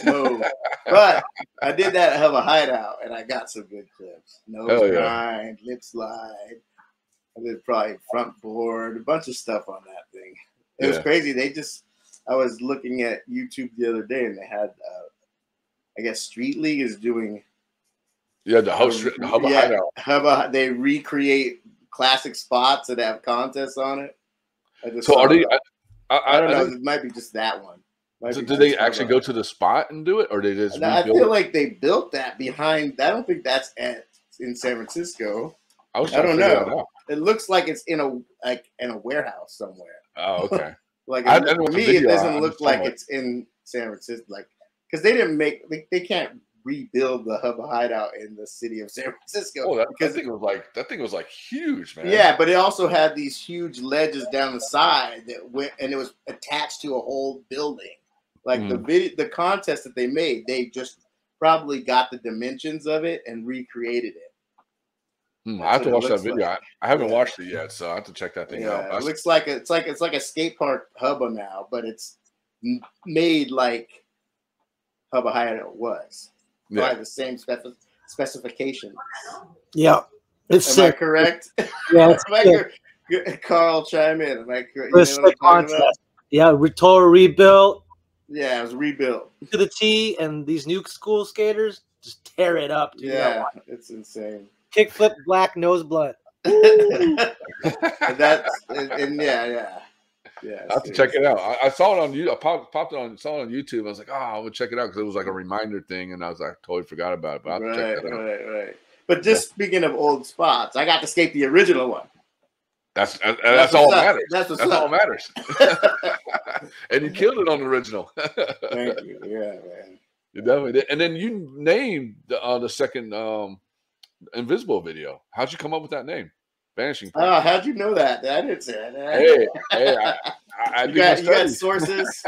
No. But I did that at Hubba Hideout, and I got some good clips. Nose grind, lip slide. I did probably front board, a bunch of stuff on that thing. It was crazy. I was looking at YouTube the other day, and they had, I guess Street League is doing. Yeah, the Hubba Hideout. They recreate classic spots that have contests on it. So are they? I don't know. It might be just that one. So did they actually go to the spot and do it, or they just? I feel like they built that behind. I don't think that's in San Francisco. I don't know. It looks like it's in a warehouse somewhere. Oh, okay. Like to me, it doesn't look like it's in San Francisco. Like because they didn't they can't rebuild the Hubba Hideout in the city of San Francisco. Oh, that thing was like huge, man. Yeah, but it also had these huge ledges down the side that went, and it was attached to a whole building. Like the contest that they made, they just probably got the dimensions of it and recreated it. I have to watch that video. I haven't watched it yet, so I have to check that thing out. It looks like it's like a skate park Hubba now, but it's made like Hubba Hideout was. Probably the same specification. Yeah, it's Am sick. I correct? Yeah, Carl, chime in. Am I correct? Yeah, total rebuilt. Yeah, it was rebuilt to the T, and these new school skaters just tear it up. Dude. Yeah, it's insane. Kickflip, black nose blunt. Yeah. Yeah, I have to check it out. I saw it on you. I popped it on, saw it on YouTube. I was like, oh, I would check it out because it was like a reminder thing, and I was like, I totally forgot about it. But I have to check that out. Right. But just speaking of old spots, I got to skate the original one. That's all that matters. That's all that matters. And you killed it on the original. Thank you. Yeah, man. You definitely did. And then you named the second Invisible video. How'd you come up with that name? Vanishing Point. Oh, how'd you know that? I didn't say that. Hey, I you got sources.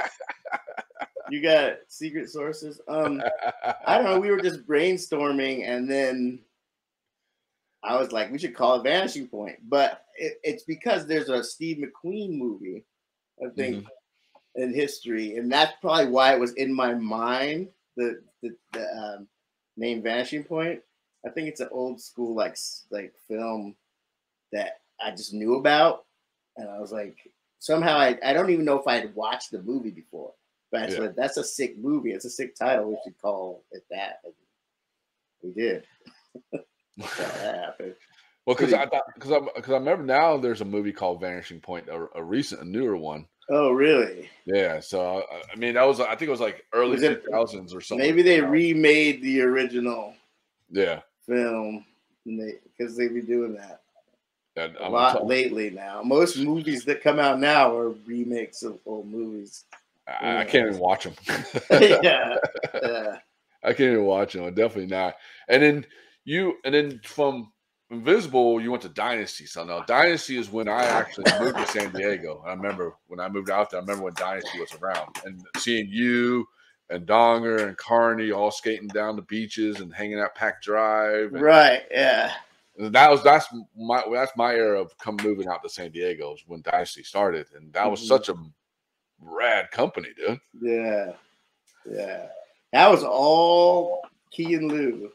You got secret sources. I don't know. We were just brainstorming, and then I was like, we should call it Vanishing Point. But it's because there's a Steve McQueen movie, I think, in history, and that's probably why it was in my mind. The name Vanishing Point. I think it's an old school like film that I just knew about, and I was like, somehow I don't even know if I had watched the movie before, but that's a sick movie. It's a sick title. We should call it that. And we did. That happened. Well, because I remember now there's a movie called Vanishing Point, a newer one. Oh, really? Yeah. So I mean, I think it was like early 2000s or something. Maybe they remade the original. Yeah. Film, because they be doing that a I'm lot lately now. Most movies that come out now are remakes of old movies. I can't even watch them. Yeah. I can't even watch them. Definitely not. And then from Invisible, you went to Dynasty. So now Dynasty is when I actually moved to San Diego. I remember when I moved out there. I remember when Dynasty was around and seeing you and Donger and Carney all skating down the beaches and hanging out Pack Drive. Right. Yeah. That's my era of moving out to San Diego is when Dynasty started, and that was such a rad company, dude. Yeah. Yeah. That was all Key and Lou.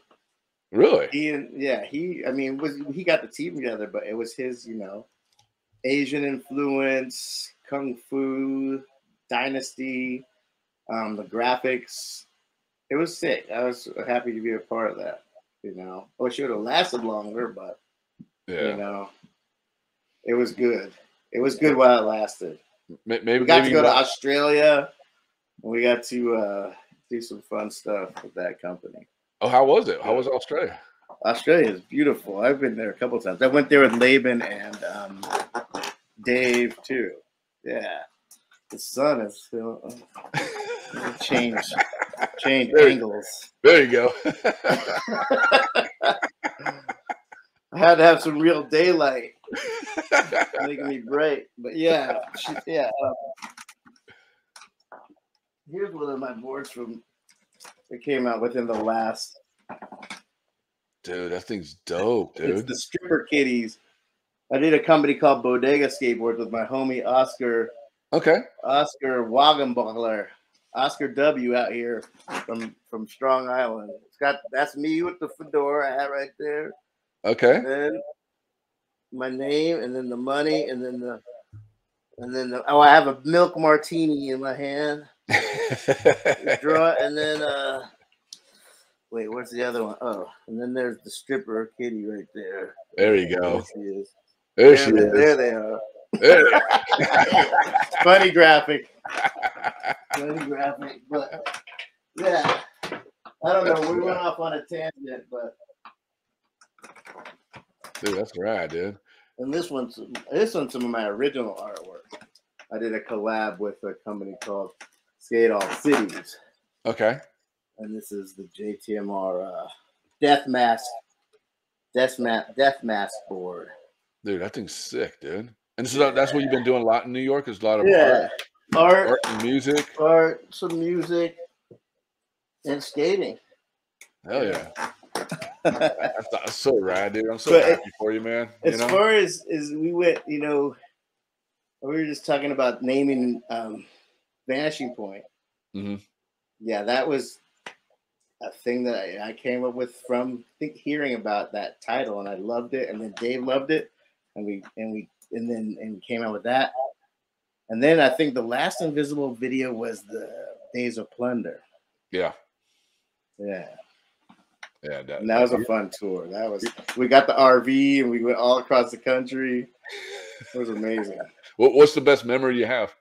Really? He got the team together, but it was his, Asian influence, Kung Fu, Dynasty, the graphics. It was sick. I was happy to be a part of that, I wish it would have lasted longer, but it was good. It was good while it lasted. Maybe we got to go to Australia. And we got to do some fun stuff with that company. Oh, how was it? How was Australia? Australia is beautiful. I've been there a couple of times. I went there with Laban and Dave too. Yeah, the sun is still change angles. There you go. I had to have some real daylight, making me bright. But yeah. Here's one of my boards that came out within the last. Dude, that thing's dope, dude. It's the stripper kitties. I did a company called Bodega Skateboards with my homie Oscar. Okay. Oscar Wagenballer. Oscar W out here from Strong Island. That's me with the fedora I have right there. Okay. And then my name, and then the money, and then I have a milk martini in my hand. Draw, and then wait, where's the other one? Oh, and then there's the stripper kitty right there. There you go. There she is. There she is. There they are. There. Funny graphic. Funny graphic, but yeah, I don't know. We went off on a tangent, but dude, that's rad, dude. And this one's some of my original artwork. I did a collab with a company called Skate All Cities. Okay. And this is the JTMR Death Mask board. Dude, that thing's sick, dude. And so that's what you've been doing a lot in New York. Is a lot of art and music, some music, and skating. Hell yeah. That's so rad, dude. I'm so happy for you, man. As far as we went, we were just talking about naming Vanishing Point. Mm-hmm. Yeah, that was a thing that I came up with from hearing about that title, and I loved it, and then Dave loved it, and we came out with that. And then I think the last Invisible video was the Days of Plunder. Yeah. Yeah. Yeah, and that was a fun tour. We got the RV and we went all across the country. It was amazing. What's the best memory you have?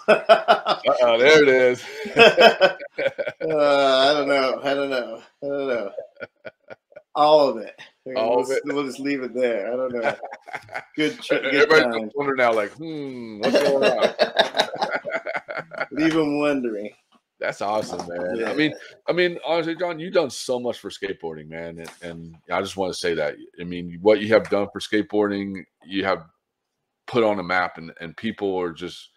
There it is. I don't know. All of it. All of it. We'll just leave it there. I don't know. Good Everybody's time. wondering now, like, what's going on? Leave them wondering. That's awesome, man. Yeah. I mean, honestly, John, you've done so much for skateboarding, man, and I just want to say that. I mean, what you have done for skateboarding, you have put on a map, and people are just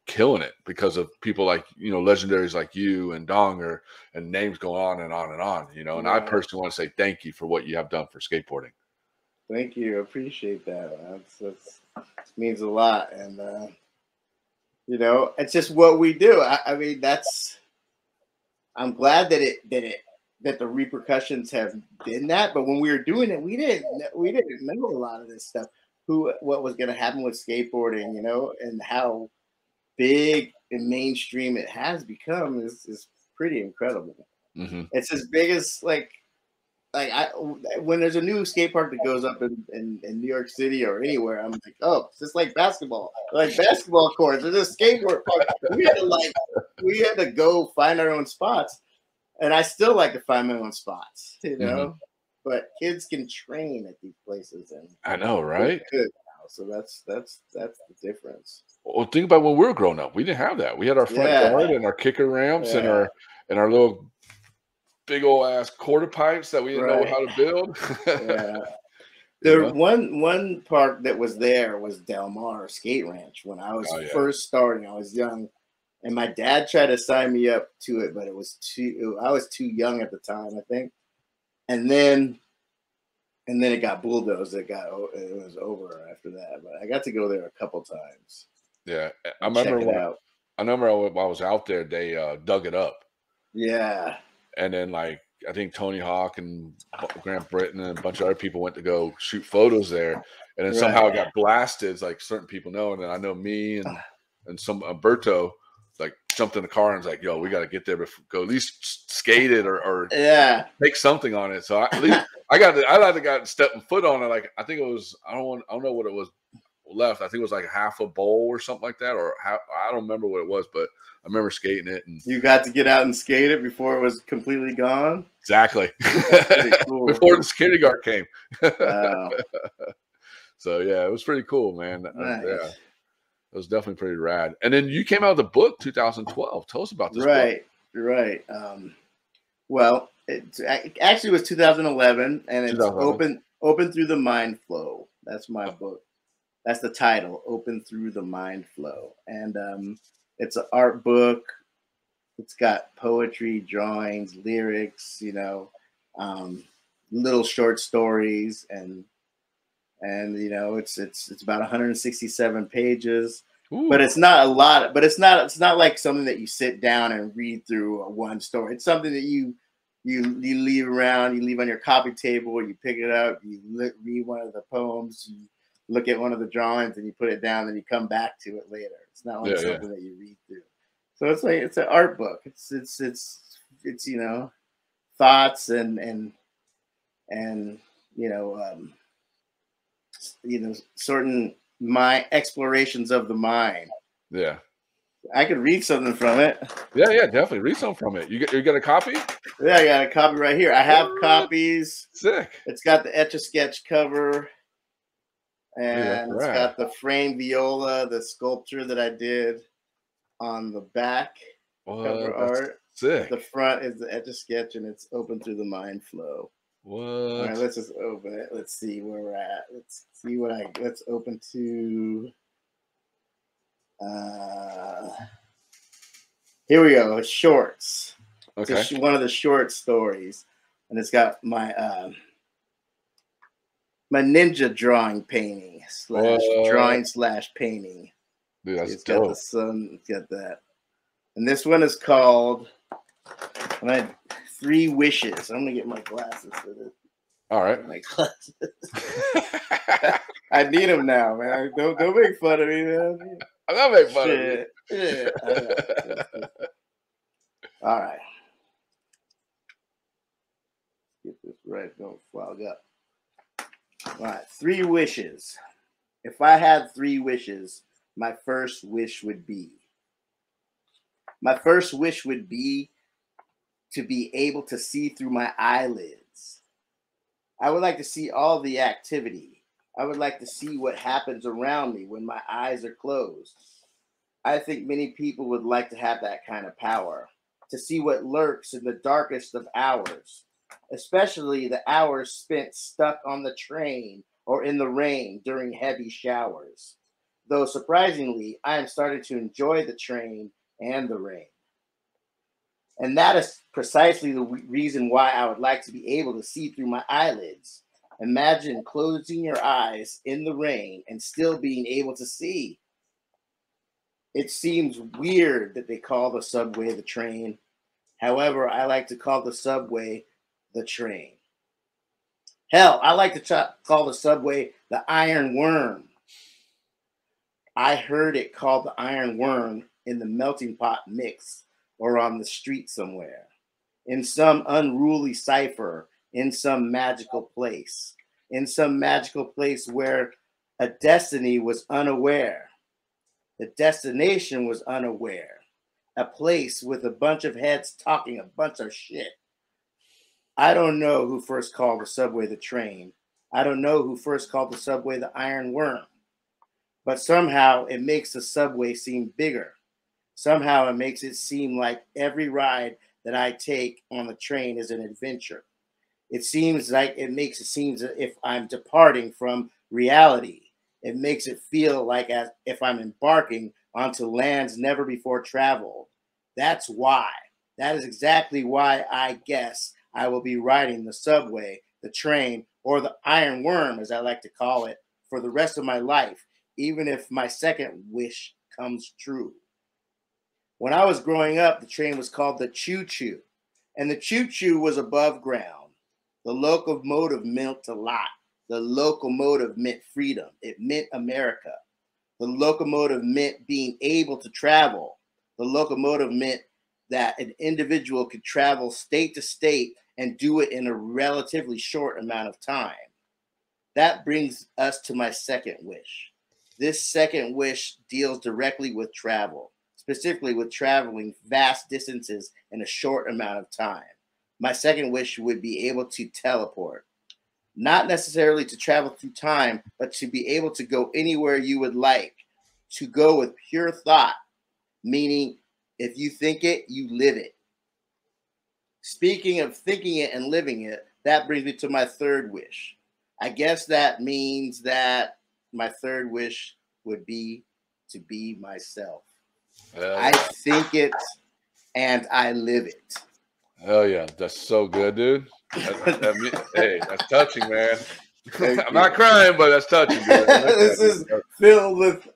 killing it because of people like, legendaries like you and Donger, and names go on and on and on, And I personally want to say thank you for what you have done for skateboarding. Thank you. I appreciate that. It means a lot, and it's just what we do. I mean, I'm glad that the repercussions have been that. But when we were doing it, we didn't know a lot of this stuff. What was going to happen with skateboarding, and how big and mainstream it has become is pretty incredible. Mm-hmm. It's as big as when there's a new skate park that goes up in New York City or anywhere, I'm like, oh, it's just like basketball. Like basketball courts. It's a skateboard park. We had to go find our own spots. And I still like to find my own spots, Mm-hmm. But kids can train at these places, and I know, right? Good now. So that's the difference. Well, think about when we were growing up. We didn't have that. We had our front yard and our kicker ramps and our little big old ass quarter pipes that we didn't know how to build. There one park that was there was Del Mar Skate Ranch. When I was first starting, I was young, and my dad tried to sign me up to it, but I was too young at the time, I think. And then it got bulldozed. It was over after that. But I got to go there a couple times. Yeah, I remember when I was out there, they dug it up. Yeah. And then, I think Tony Hawk and Grant Britton and a bunch of other people went to go shoot photos there. And then somehow it got blasted, like certain people know. And then I know me and some Berto, jumped in the car and was like, yo, we got to get there before, go at least skate it or make something on it. So I like to got stepping foot on it. I think it was, I don't know what it was left. I think it was like half a bowl or something like that, or I don't remember what it was, but I remember skating it. And you got to get out and skate it before it was completely gone. Exactly. Cool. Before the security guard came. Wow. So yeah, it was pretty cool, man. Nice. Yeah, it was definitely pretty rad. And then you came out with the book 2012. Tell us about this book. Right. Well, it actually was 2011, and it's open through the mind flow. That's my book. That's the title, Open Through the Mind Flow. And it's an art book. It's got poetry, drawings, lyrics, little short stories, and it's about 167 pages. Ooh. But it's not a lot. But it's not like something that you sit down and read through one story. It's something that you leave around. You leave on your coffee table. You pick it up. You read one of the poems. You look at one of the drawings and you put it down. Then you come back to it later. It's not like something that you read through. So it's an art book. It's thoughts and certain explorations of the mind. Yeah. I could read something from it. Yeah, definitely. Read something from it. You got a copy? Yeah, I got a copy right here. I have copies. Sick. It's got the Etch-a-Sketch cover. And it's got the framed viola, the sculpture that I did on the back cover art. Sick. The front is the Etch-a-Sketch, and it's open through the mind flow. What? All right, let's just open it. Let's see where we're at. Let's open to. Here we go. It's shorts. Okay. It's one of the short stories, and it's got my my ninja drawing painting / painting. Dude, that's it's dope. Got the sun. It's got that, and this one is called. Three Wishes. I'm gonna get my glasses for this. All right. My glasses. I need them now, man. Don't make fun of me, man. I'm not making fun of you. Yeah. All right. Get this right. Don't fog up. All right. 3 wishes. if I had 3 wishes, my first wish would be to be able to see through my eyelids. I would like to see all the activity. I would like to see what happens around me when my eyes are closed. I think many people would like to have that kind of power, to see what lurks in the darkest of hours, especially the hours spent stuck on the train or in the rain during heavy showers. Though surprisingly, I am starting to enjoy the train and the rain. And that is precisely the reason why I would like to be able to see through my eyelids. Imagine closing your eyes in the rain and still being able to see. It seems weird that they call the subway the train. However, I like to call the subway the train. Hell, I like to call the subway the Iron Worm. I heard it called the Iron Worm in the melting pot mix or on the street somewhere, in some unruly cipher, in some magical place where a destiny was unaware. The destination was unaware. A place with a bunch of heads talking a bunch of shit. I don't know who first called the subway the train. I don't know who first called the subway the Iron Worm. But somehow it makes the subway seem bigger. Somehow it makes it seem like every ride that I take on the train is an adventure. It makes it seem as if I'm departing from reality. It makes it feel like as if I'm embarking onto lands never before traveled. That's why. That is exactly why I guess I will be riding the subway, the train, or the Iron Worm, as I like to call it, for the rest of my life, even if my second wish comes true. When I was growing up, the train was called the choo-choo, and the choo-choo was above ground. The locomotive meant a lot. The locomotive meant freedom. It meant America. The locomotive meant being able to travel. The locomotive meant that an individual could travel state to state and do it in a relatively short amount of time. That brings us to my second wish. This second wish deals directly with travel, specifically with traveling vast distances in a short amount of time. My second wish would be able to teleport. Not necessarily to travel through time, but to be able to go anywhere you would like, to go with pure thought, meaning if you think it, you live it. Speaking of thinking it and living it, that brings me to my third wish. I guess that means that my third wish would be to be myself. I think it and I live it. Hell yeah, that's so good, dude. Hey, that's touching, man. I'm not crying, but that's touching, dude. This is filled with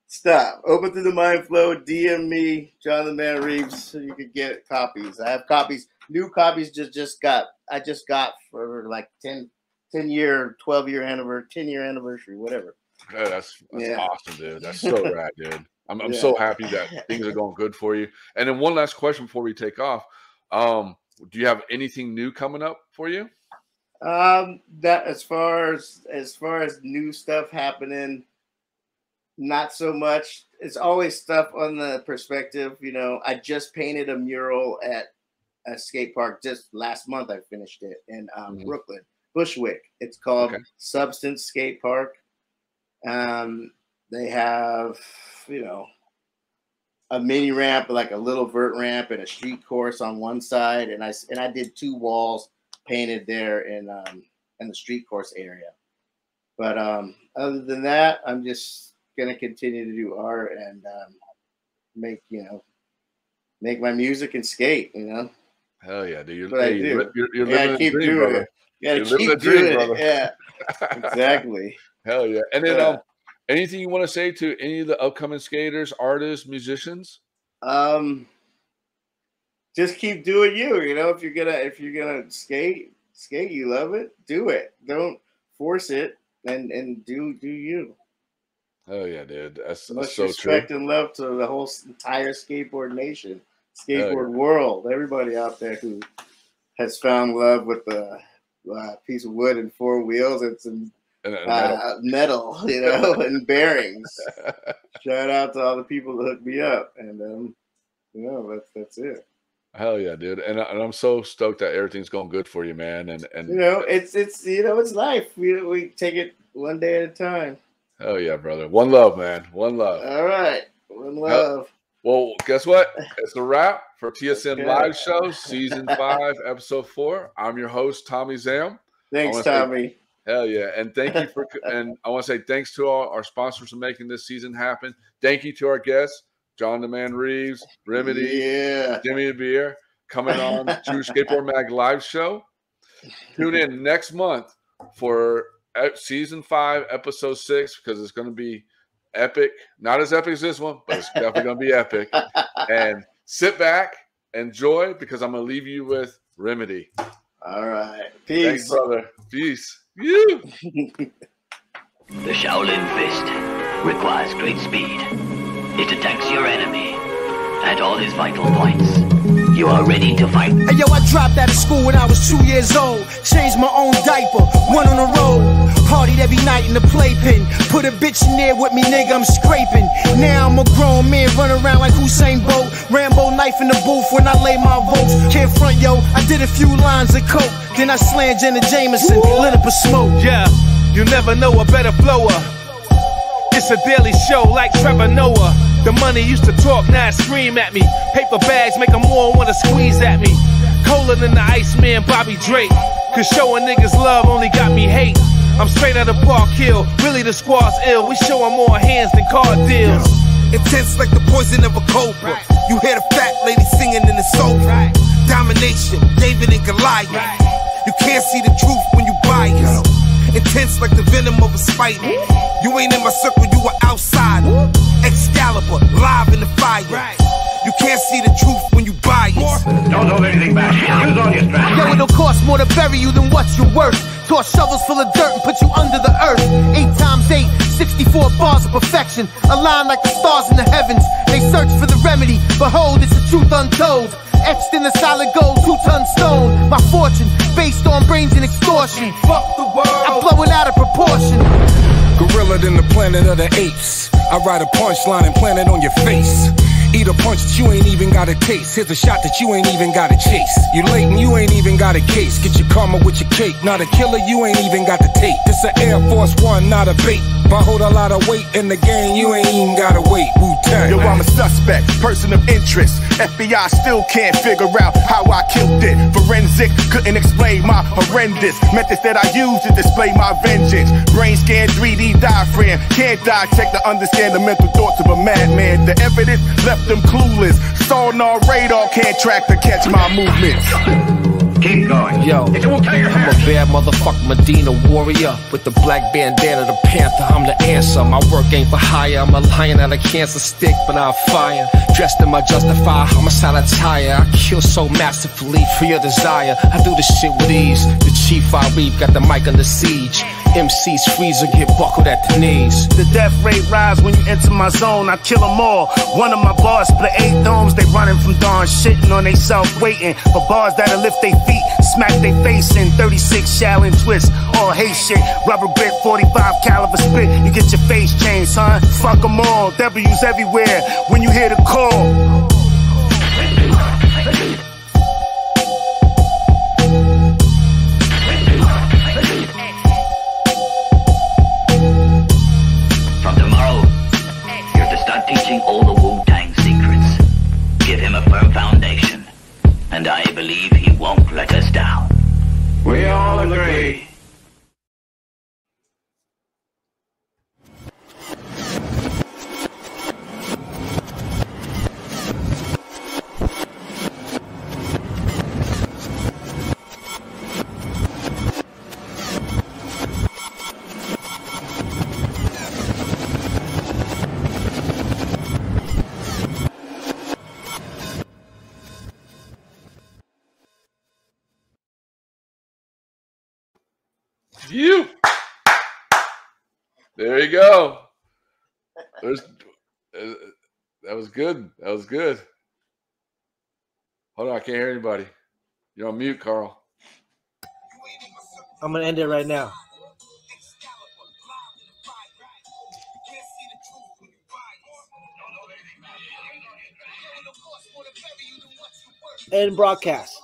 stuff. Open to the Mind Flow. DM me, John the Man Reeves, so you can get copies. I have copies. New copies I just got for like 10-year, 12-year anniversary, 10-year anniversary, whatever. Yeah, that's awesome, dude. That's so rad, dude. I'm so happy that things are going good for you. And then one last question before we take off. Do you have anything new coming up for you? That as far as new stuff happening, not so much. It's always stuff on the perspective. You know, I just painted a mural at a skate park just last month. I finished it in Brooklyn, Bushwick. It's called Substance Skate Park. They have, you know, a mini ramp, like a little vert ramp, and a street course on one side, and I did 2 walls painted there in the street course area. But other than that, I'm just gonna continue to do art and make my music and skate. You know. Hell yeah, dude! You're living the dream, brother. You gotta keep doing it. Yeah, exactly. Hell yeah! And then anything you want to say to any of the upcoming skaters, artists, musicians? Just keep doing you. You know, if you're gonna skate, you love it, do it. Don't force it, and do you. Oh yeah, dude. That's much so respect true. and love to the whole entire skateboard nation, skateboard world, everybody out there who has found love with the piece of wood and 4 wheels and some metal, and bearings. Shout out to all the people that hooked me up, and that's it. Hell yeah, dude! And I'm so stoked that everything's going good for you, man. And it's life. We take it one day at a time. Hell yeah, brother! One love, man. One love. All right, one love. Well, guess what? It's a wrap for TSM Live Show, Season 5, Episode 4. I'm your host, Tommie Zam. Thanks, Tommie. Hell yeah. And thank you and I want to say thanks to all our sponsors for making this season happen. Thank you to our guests, John the Man Reeves, Remedy, Jimmy the Beer, coming on True Skateboard Mag Live Show. Tune in next month for Season 5, Episode 6, because it's going to be epic. Not as epic as this one, but it's definitely going to be epic. And sit back, enjoy, because I'm going to leave you with Remedy. All right. Peace. Thanks, brother. Peace. You. The Shaolin Fist requires great speed. It attacks your enemy at all his vital points. You are ready to fight. Hey, yo, I dropped out of school when I was 2 years old. Changed my own diaper, went on the road. Partied every night in the playpen. Put a bitch in there with me, nigga, I'm scraping. Now I'm a grown man, run around like Usain Bolt. Rambo knife in the booth when I lay my votes. Can't front, yo, I did a few lines of coke. Then I slammed Jenna Jameson, lit up a smoke. Yeah, you never know a better flower. It's a daily show like Trevor Noah. The money used to talk, now it scream at me. Paper bags make them all wanna squeeze at me. Colder than the Iceman Bobby Drake. Cause showing niggas love only got me hate. I'm straight out of Park Hill, really the squad's ill. We showing more hands than car deals. Intense like the poison of a cobra. You hear the fat lady singing in the sofa. Domination, David and Goliath. You can't see the truth when you bias. Intense like the venom of a spider. You ain't in my circle, you are outside. Excalibur, live in the fire. You can't see the truth when you bias. Don't hold anything back. Use all your strength. Yo, it'll cost more to bury you than what you're worth. Toss shovels full of dirt and put you under the earth. 8 times 8, 64 bars of perfection. Aligned like the stars in the heavens. They search for the remedy. Behold, it's the truth untold. Etched in the solid gold, 2-ton stone. My fortune, based on brains and extortion. Fuck the world. I blow it out of proportion. Gorilla than the planet of the apes. I write a punchline and plant it on your face. Eat a punch that you ain't even got a taste. Here's a shot that you ain't even got to chase. You late and you ain't even got a case. Get your karma with your cake. Not a killer, you ain't even got the tape. This a Air Force One, not a bait. If I hold a lot of weight in the game, you ain't even got to wait. Wu-Tang. Yo, I'm a suspect, person of interest. FBI still can't figure out how I killed it. Forensic couldn't explain my horrendous methods that I use to display my vengeance. Brain scan, 3D diaphragm. Can't dissect to understand the mental thoughts of a madman. The evidence left them clueless. Sonar radar can't track to catch my movements. Keep going. Yo, I'm a bad motherfucker Medina warrior. With the black bandana, the panther, I'm the answer. My work ain't for hire, I'm a lion at a cancer stick, but I'm fire. Dressed in my justified homicide attire. I kill so masterfully for your desire. I do this shit with ease. The chief I reap got the mic under siege. MC's freeze or get buckled at the knees. The death rate rise when you enter my zone. I kill them all. One of my bars split 8 domes. They running from dawn, shitting on they self, waiting for bars that'll lift they feet, smack they face in. 36 Shaolin twist, all hate shit. Rubber grip, 45 caliber spit. You get your face changed, son. Fuck them all. W's everywhere when you hear the call. Teaching all the Wu-Tang secrets. Give him a firm foundation, and I believe he won't let us down. We all agree. You. There you go. That was good. That was good. Hold on, I can't hear anybody. You're on mute, Carl. I'm gonna end it right now. and broadcast.